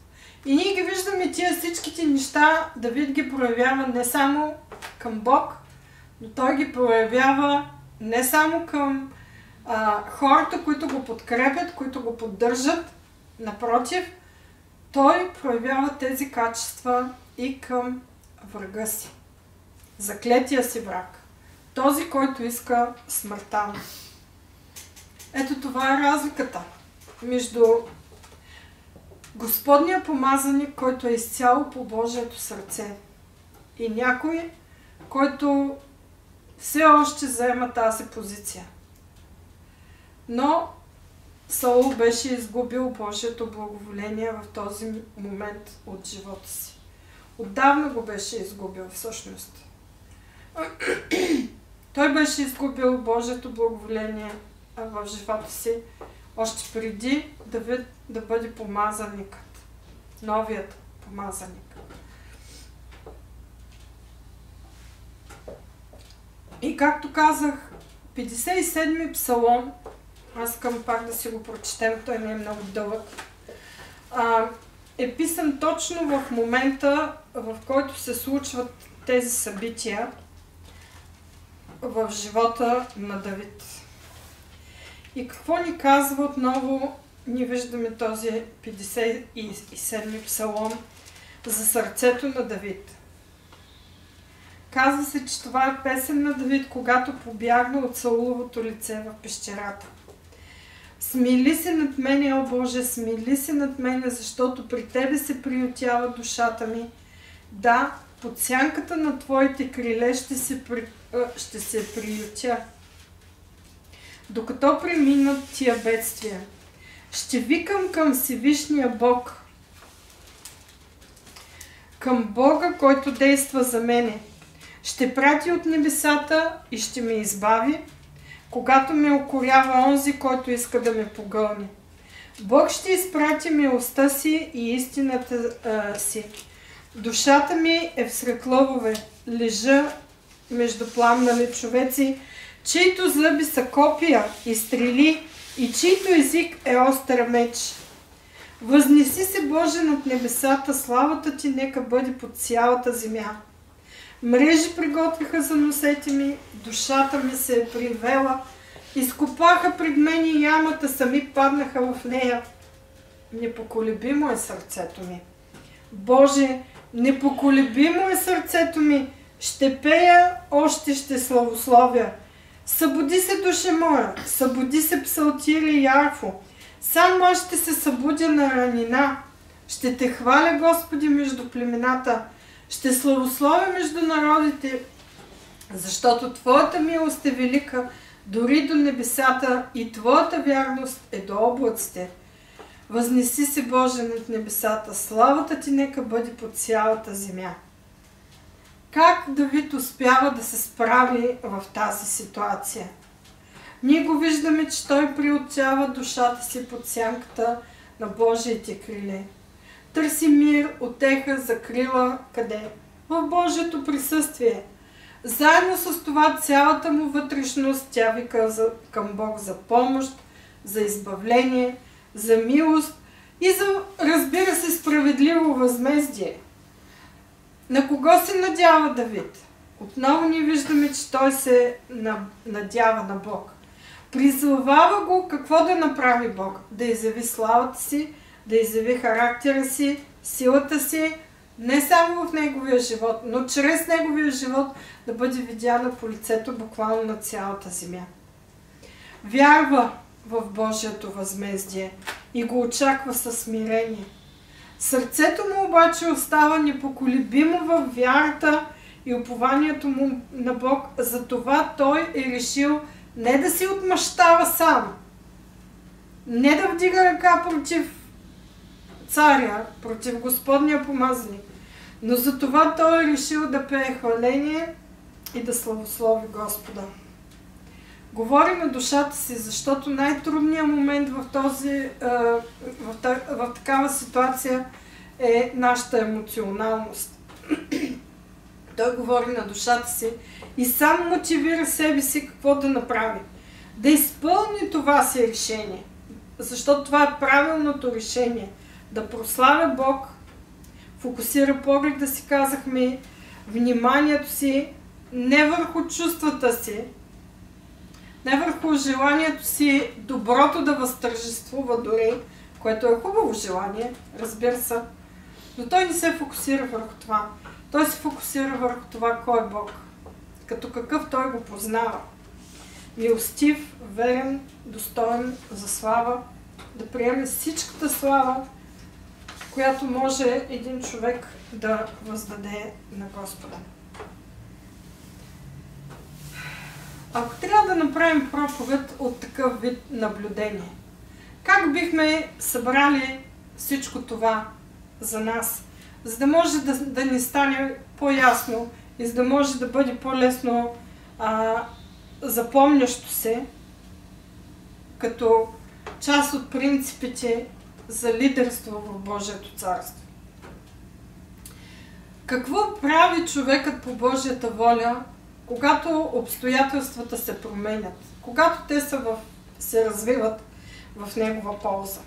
S1: И ние ги виждаме тия всичките неща, Давид ги проявява не само към Бог, но той ги проявява не само към хората, които го подкрепят, които го поддържат. Напротив, той проявява тези качества и към врага си. Заклетия си враг. Този, който иска смъртта му. Ето това е разликата между Господния помазаник, който е изцяло по Божието сърце, и някой, който все още заема тази позиция. Но Саул беше изгубил Божието благоволение в този момент от живота си. Отдавна го беше изгубил всъщност. Той беше изгубил Божието благоволение в живота си още преди Давид да бъде помазаникът. Новият помазаник. И както казах, 57-ми псалом, аз искам пак да си го прочетем, той не е много дълъг, е писан точно в момента, в който се случват тези събития в живота на Давид. И какво ни казва отново? Ние виждаме този 57-ми псалом за сърцето на Давид. Казва се, че това е песен на Давид, когато побягна от Сауловото лице в пещерата. Смили се над мене, о Боже, смили се над мене, защото при Тебе се приютява душата ми. Да, под сянката на Твоите криле ще се приютя. Докато преминат тия бедствия, ще викам към Всевишния Бог, към Бога, който действа за мене. Ще прати от небесата и ще ме избави, когато ме укорява онзи, който иска да ме погълне. Бог ще изпрати милостта си и истината си. Душата ми е всред лъвове, лежа между пламнали човеци, чието зъби са копия и стрели, и чието език е остър меч. Възнеси се, Боже, над небесата, славата Ти нека бъде под цялата земя. Мрежи приготвиха за носете ми, душата ми се е привела, изкопаха пред мен и ямата, сами паднаха в нея. Непоколебимо е сърцето ми. Боже, непоколебимо е сърцето ми, ще пея, още ще славословя. Събуди се, душе моя, събуди се, псалтири и арфо. Сам аз ще се събудя на ранина. Ще те хваля, Господи, между племената. Ще славословя между народите, защото Твоята милост е велика, дори до небесата, и Твоята вярност е до облаците. Възнеси се, Боже, над небесата, славата Ти нека бъде по цялата земя. Как Давид успява да се справи в тази ситуация? Ние го виждаме, че той приотява душата си под сянката на Божиите криле. Търси мир, утеха, закрила. Къде? В Божието присъствие. Заедно с това цялата му вътрешност тя вика към Бог за помощ, за избавление, за милост и за, разбира се, справедливо възмездие. На кого се надява Давид? Отново ние виждаме, че той се надява на Бог. Призовава го какво да направи Бог? Да изяви славата си, да изяви характера си, силата си, не само в неговия живот, но чрез неговия живот да бъде видяна по лицето буквално на цялата земя. Вярва в Божието възмездие и го очаква със смирение. Сърцето му обаче остава непоколебимо във вярата и упованието му на Бог. Затова той е решил не да си отмъщава сам, не да вдига ръка против царя, против Господния помазаник, но за това той е решил да пее хваление и да славослови Господа. Говори на душата си, защото най-трудният момент в такава ситуация е нашата емоционалност. Той говори на душата си и сам мотивира себе си какво да направи. Да изпълни това си решение, защото това е правилното решение. Да прославя Бог, фокусира погледа си, казахме, вниманието си не върху чувствата си, не върху желанието си доброто да възтържествува дори, което е хубаво желание, разбира се, но той не се фокусира върху това. Той се фокусира върху това, кой е Бог. Като какъв той го познава. Милостив, верен, достоен за слава, да приеме всичката слава, която може един човек да въздаде на Господа. Ако трябва да направим проповед от такъв вид наблюдение, как бихме събрали всичко това за нас, за да може да ни стане по-ясно и за да може да бъде по-лесно запомнящо се, като част от принципите за лидерство в Божието царство. Какво прави човекът по Божията воля, когато обстоятелствата се променят, когато те се развиват в негова полза?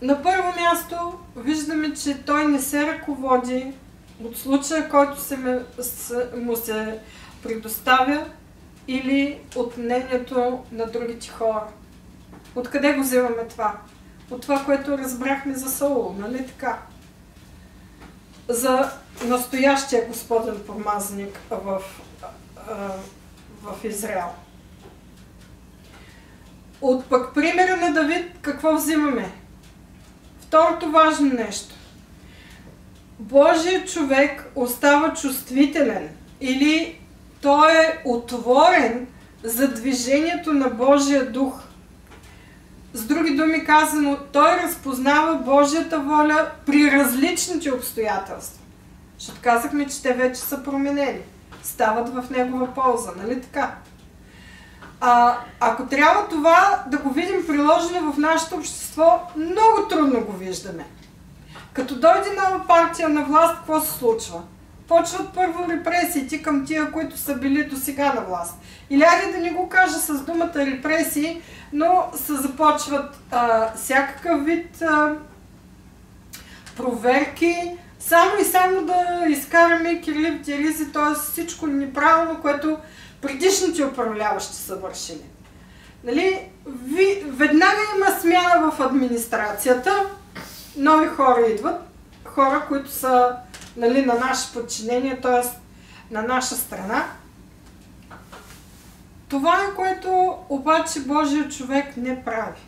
S1: На първо място виждаме, че той не се ръководи от случая, който му се предоставя, или от мнението на другите хора. Откъде го вземаме това? От това, което разбрахме за Саул, нали така? За настоящия Господен помазаник в Израел. От пък примера на Давид какво взимаме? Второто важно нещо. Божият човек остава чувствителен или той е отворен за движението на Божия дух. С други думи казано, той разпознава Божията воля при различните обстоятелства. Защото казахме, че те вече са променени. Стават в негова полза, нали така? Ако трябва това да го видим приложено в нашето общество, много трудно го виждаме. Като дойде нова партия на власт, какво се случва? Почват първо репресиите към тия, които са били до сега на власт. Или айде да не го кажа с думата репресии, но се започват всякакъв вид проверки, само и само да изкараме кирливите ризи, т.е. всичко неправилно, което предишните управляващи са вършили. Нали? Веднага има смяна в администрацията, нови хора идват, хора, които са, нали, на наше подчинение, т.е. на наша страна. Това е, което обаче Божият човек не прави.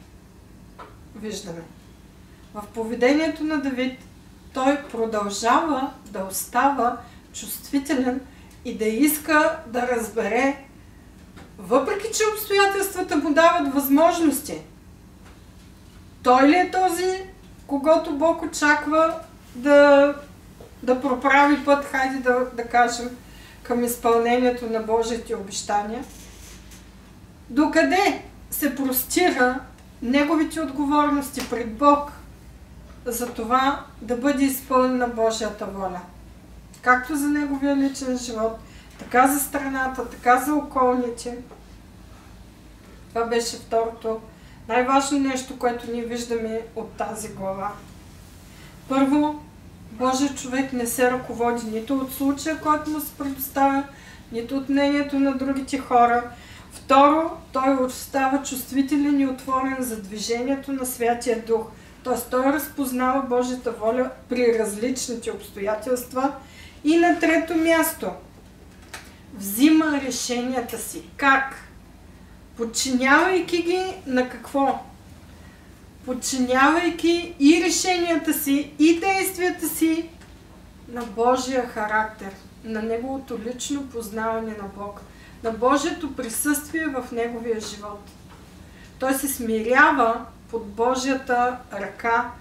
S1: Виждаме. В поведението на Давид той продължава да остава чувствителен и да иска да разбере, въпреки че обстоятелствата му дават възможности, той ли е този, когато Бог очаква да проправи път, хайде да кажем, към изпълнението на Божиите обещания? Докъде се простира неговите отговорности пред Бог за това да бъде изпълнена Божията воля? Както за неговия личен живот, така за страната, така за околните. Това беше второто най-важно нещо, което ние виждаме от тази глава. Първо, Божият човек не се ръководи нито от случая, който му се предоставя, нито от мнението на другите хора. Второ, той остава чувствителен и отворен за движението на Святия Дух. Т.е. той разпознава Божията воля при различните обстоятелства. И на трето място, взима решенията си. Как? Подчинявайки ги на какво? Подчинявайки и решенията си, и действията си на Божия характер, на Неговото лично познаване на Бог, на Божието присъствие в Неговия живот. Той се смирява под Божията ръка,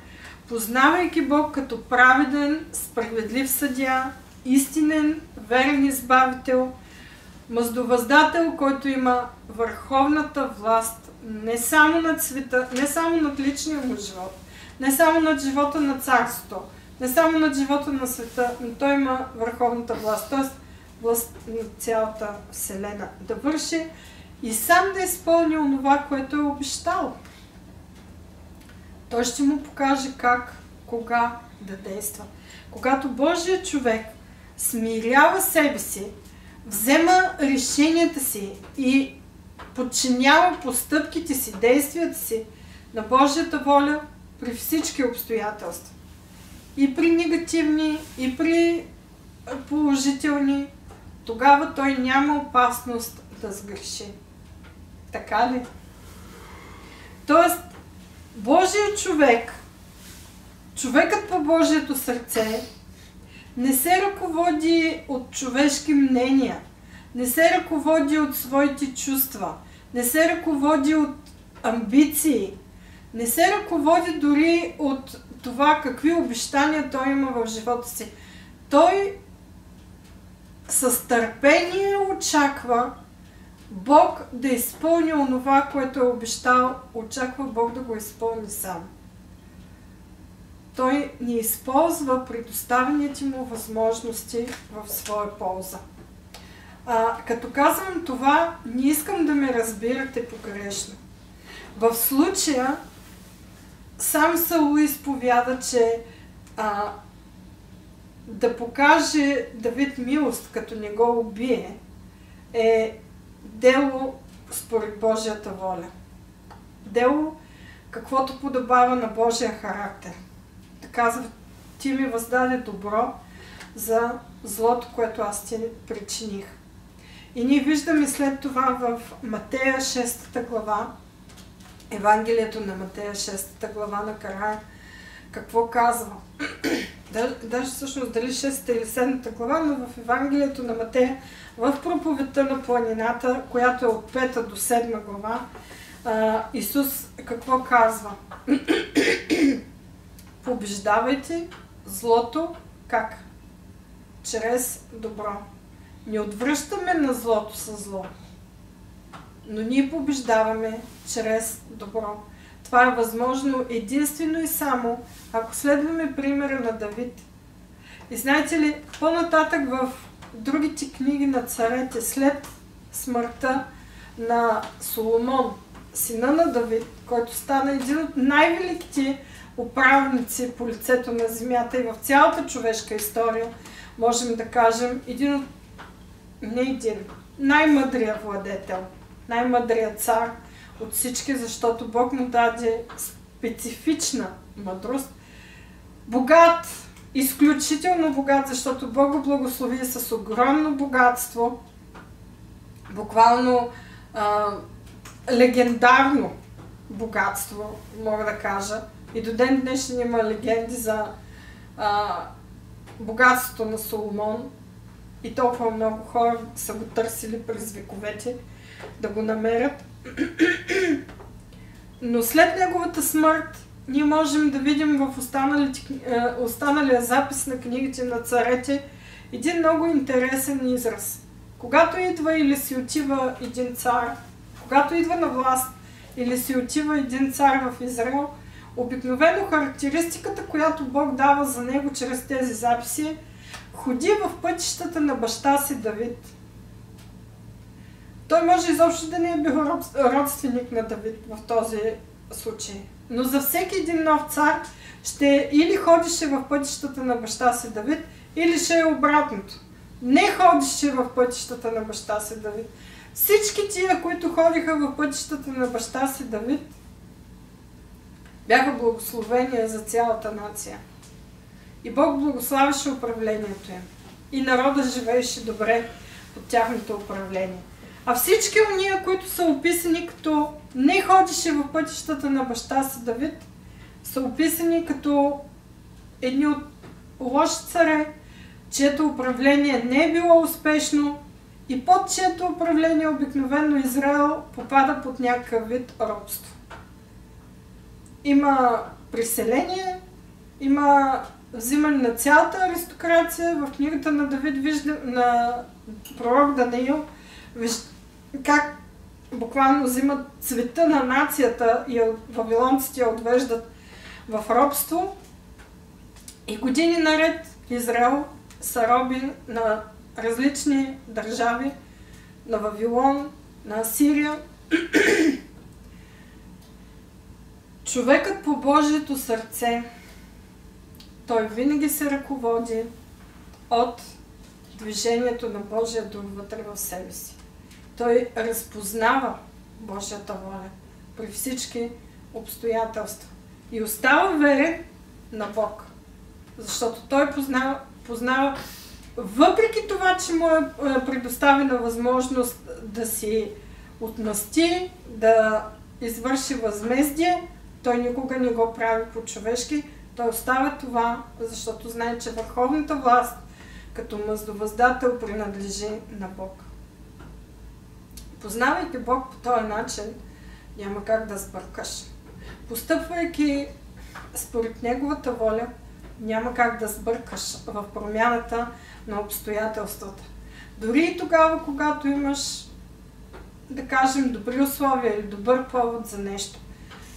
S1: познавайки Бог като праведен, справедлив съдия, истинен, верен избавител, мъздовъздател, който има върховната власт не само над света, не само над личния му живот, не само над живота на царството, не само над живота на света, но той има върховната власт, т.е. власт над цялата вселена. Да върши и сам да изпълни онова, което е обещал. Той ще му покаже как, кога да действа. Когато Божият човек смирява себе си, взема решенията си и подчинява постъпките си, действията си на Божията воля при всички обстоятелства. И при негативни, и при положителни, тогава той няма опасност да сгреши. Така ли? Тоест, Божият човек, човекът по Божието сърце, не се ръководи от човешки мнения, не се ръководи от своите чувства, не се ръководи от амбиции, не се ръководи дори от това какви обещания той има в живота си. Той с търпение очаква Бог да изпълни онова, което е обещал, очаква Бог да го изпълни сам. Той ни използва предоставените му възможности в своя полза. Като казвам това, не искам да ме разбирате погрешно. В случая сам Саул изповяда, че да покаже Давид милост, като не го убие, е дело според Божията воля. Дело, каквото подобава на Божия характер. Да казва, ти ми въздаде добро за злото, което аз ти причиних. И ние виждаме след това в Матея 6 глава, Евангелието на Матея 6 глава накрая, какво казва. Даже всъщност дали 6 или 7 глава, но в Евангелието на Матея, в проповедта на планината, която е от 5 до 7 глава, Исус какво казва? Побеждавайте злото как? Чрез добро. Не отвръщаме на злото със зло, но ние побеждаваме чрез добро. Това е възможно единствено и само, ако следваме примера на Давид. И знаете ли, по-нататък в другите книги на царете, след смъртта на Соломон, сина на Давид, който стана един от най-великите управници по лицето на земята и в цялата човешка история, можем да кажем, най-мъдрият владетел, най-мъдрият цар от всички, защото Бог му даде специфична мъдрост. Богат, изключително богат, защото Бог го благослови с огромно богатство, буквално легендарно богатство, мога да кажа. И до ден днешен има легенди за богатството на Соломон и толкова много хора са го търсили през вековете да го намерят. Но след неговата смърт ние можем да видим в останалия запис на книгите на царете един много интересен израз. Когато идва или си отива един цар, когато идва на власт или си отива един цар в Израел, обикновено характеристиката, която Бог дава за него чрез тези записи, ходи в пътищата на баща си Давид. Той може изобщо да не е бил родственик на Давид в този случай. Но за всеки един нов цар ще или ходише в пътищата на баща си Давид, или ще е обратното. Не ходише в пътищата на баща си Давид. Всички тия, които ходиха в пътищата на баща си Давид, бяха благословения за цялата нация. И Бог благославяше управлението им. И народа живееше добре под тяхното управление. А всички уния, които са описани като не ходише в пътищата на баща си Давид, са описани като едни от лоши царе, чието управление не е било успешно и под чието управление обикновено Израел попада под някакъв вид робство. Има приселение, има взимане на цялата аристокрация. В книгата на Давид вижда, на пророк Даниил, вижда как буквално взимат цвета на нацията и вавилонците я отвеждат в робство. И години наред Израел са роби на различни държави, на Вавилон, на Асирия. Човекът по Божието сърце, той винаги се ръководи от движението на Божия дух вътре в себе си. Той разпознава Божията воля при всички обстоятелства и остава верен на Бог. Защото той познава, въпреки това, че му е предоставена възможност да си отмъсти, да извърши възмездие, той никога не го прави по-човешки. Той оставя това, защото знае, че върховната власт като мъздовъздател принадлежи на Бог. Познавайки Бог по този начин, няма как да сбъркаш. Постъпвайки според Неговата воля, няма как да сбъркаш в промяната на обстоятелствата. Дори и тогава, когато имаш, да кажем, добри условия или добър повод за нещо.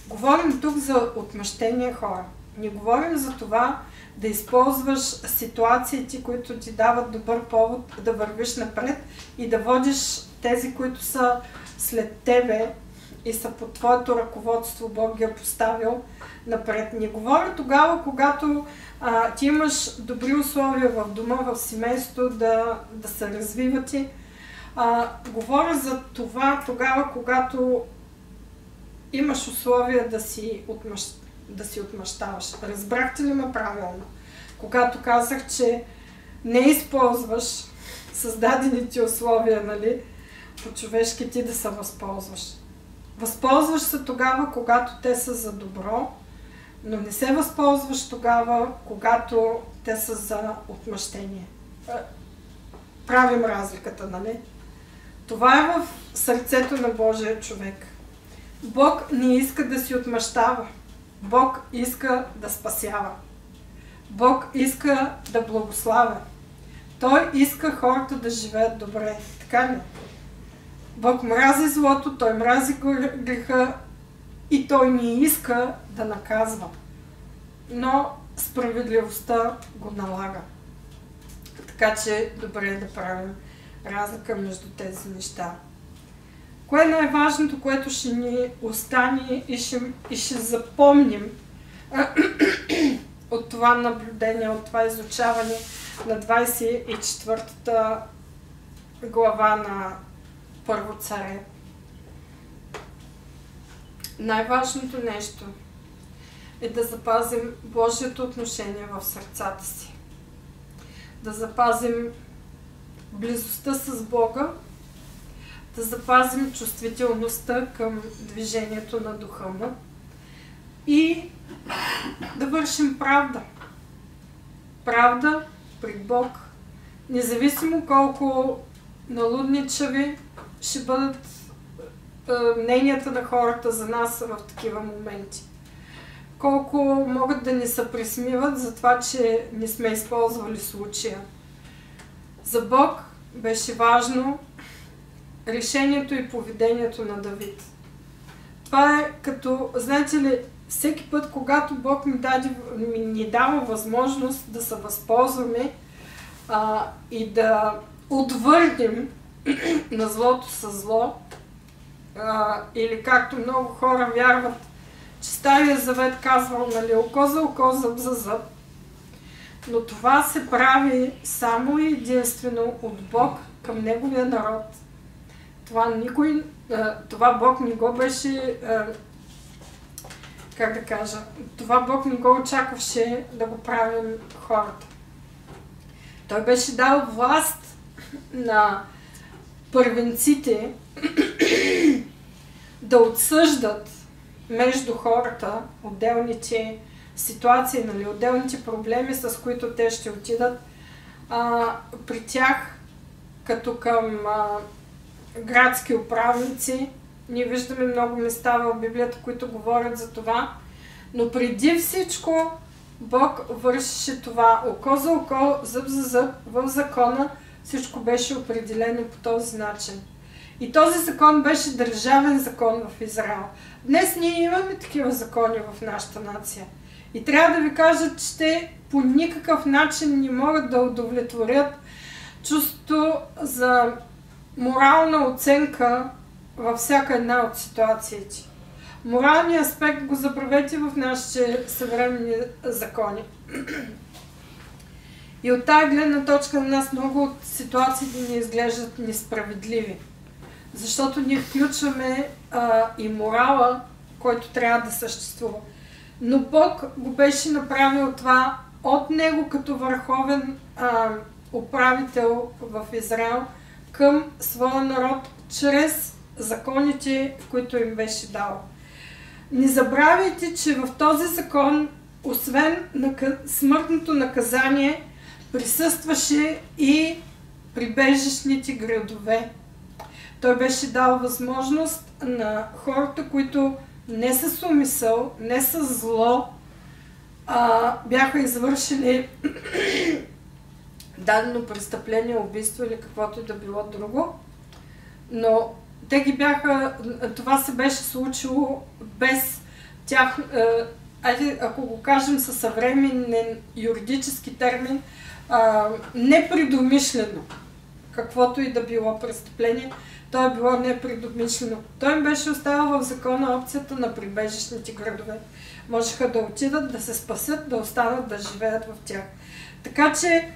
S1: Говорим тук за отмъщение, хора. Не говорим за това да използваш ситуациите, които ти дават добър повод да вървиш напред и да водиш тези, които са след тебе и са под твоето ръководство, Бог ги е поставил напред. Не говоря тогава, когато ти имаш добри условия в дома, в семейството, да се развивате. Говоря за това тогава, когато имаш условия да си отмъщаваш. Разбрахте ли ме правилно? Когато казах, че не използваш създадените условия, нали, по-човешки ти да се възползваш. Възползваш се тогава, когато те са за добро, но не се възползваш тогава, когато те са за отмъщение. Правим разликата, нали? Това е в сърцето на Божия човек. Бог не иска да си отмъщава. Бог иска да спасява. Бог иска да благославя. Той иска хората да живеят добре. Така ли? Бог мрази злото, Той мрази греха и Той не иска да наказва. Но справедливостта го налага. Така че добре е да правим разлика между тези неща. Кое е най-важното, което ще ни остане и ще запомним от това наблюдение, от това изучаване на 24-та глава на Първо царе? Най-важното нещо е да запазим Божието отношение в сърцата си. Да запазим близостта с Бога, да запазим чувствителността към движението на духа му и да вършим правда. Правда пред Бог, независимо колко налудничави ще бъдат мненията на хората за нас в такива моменти. Колко могат да ни се присмиват за това, че не сме използвали случая. За Бог беше важно решението и поведението на Давид. Това е като, знаете ли, всеки път, когато Бог ни дава възможност да се възползваме и да отвърнем на злото със зло, или както много хора вярват, че Стария завет казвал, нали, око за око, зъб за зъб. Но това се прави само и единствено от Бог към Неговия народ. Това Бог не го беше, как да кажа, това Бог не го очакваше да го правим хората. Той беше дал власт на първенците да отсъждат между хората отделните ситуации, нали, отделните проблеми, с които те ще отидат. При тях като към градски управници. Ние виждаме много места в Библията, които говорят за това. Но преди всичко Бог вършеше това око за око, зъб за зъб. В закона всичко беше определено по този начин. И този закон беше държавен закон в Израел. Днес ние имаме такива закони в нашата нация. И трябва да ви кажа, че те по никакъв начин не могат да удовлетворят чувството за морална оценка във всяка една от ситуациите. Моралният аспект го забравете в нашите съвременни закони. И от тази гледна точка на нас много от ситуациите ни изглеждат несправедливи. Защото ние включваме и морала, който трябва да съществува. Но Бог го беше направил това от него като върховен управител в Израел към своя народ, чрез законите, в които им беше дал. Не забравяйте, че в този закон, освен смъртното наказание, присъстваше и прибежищните градове. Той беше дал възможност на хората, които не с умисъл, не с зло, бяха извършили дадено престъпление, убийство или каквото и да било друго, но те ги бяха, това се беше случило без тях, ако го кажем със съвременен юридически термин, непредумишлено, каквото и да било престъпление, то е било непредумишлено. Той им беше оставил в закона опцията на прибежищните градове. Можеха да отидат, да се спасят, да останат да живеят в тях. Така че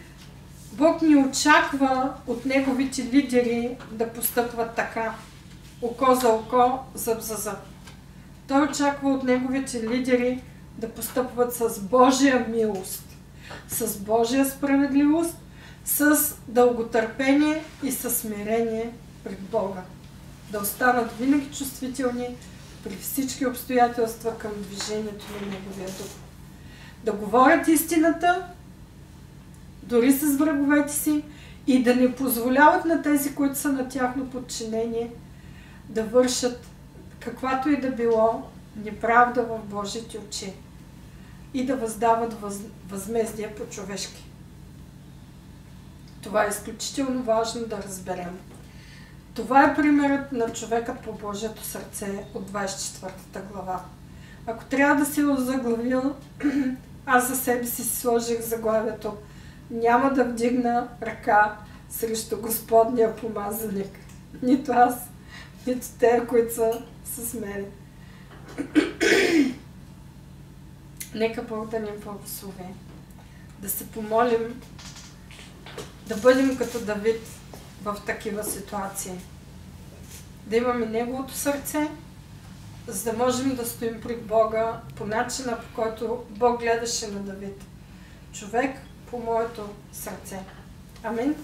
S1: Бог ни очаква от неговите лидери да постъпват така. Око за око, зъб за зъб. Той очаква от неговите лидери да постъпват с Божия милост, с Божия справедливост, с дълготърпение и със смирение пред Бога. Да останат винаги чувствителни при всички обстоятелства към движението на Неговия дух. Да говорят истината, дори с враговете си, и да не позволяват на тези, които са на тяхно подчинение, да вършат каквато и да било неправда в Божите очи и да въздават възмездие по-човешки. Това е изключително важно да разберем. Това е примерът на човекът по Божието сърце от 24 глава. Ако трябва да си озаглавил, аз за себе си сложих заглавието: няма да вдигна ръка срещу Господния помазаник. Нито аз, нито те, които са с мен. Нека Бог да ни благослови. Да се помолим да бъдем като Давид в такива ситуации. Да имаме Неговото сърце, за да можем да стоим пред Бога по начина, по който Бог гледаше на Давид. Човек по моето сърце. Амин.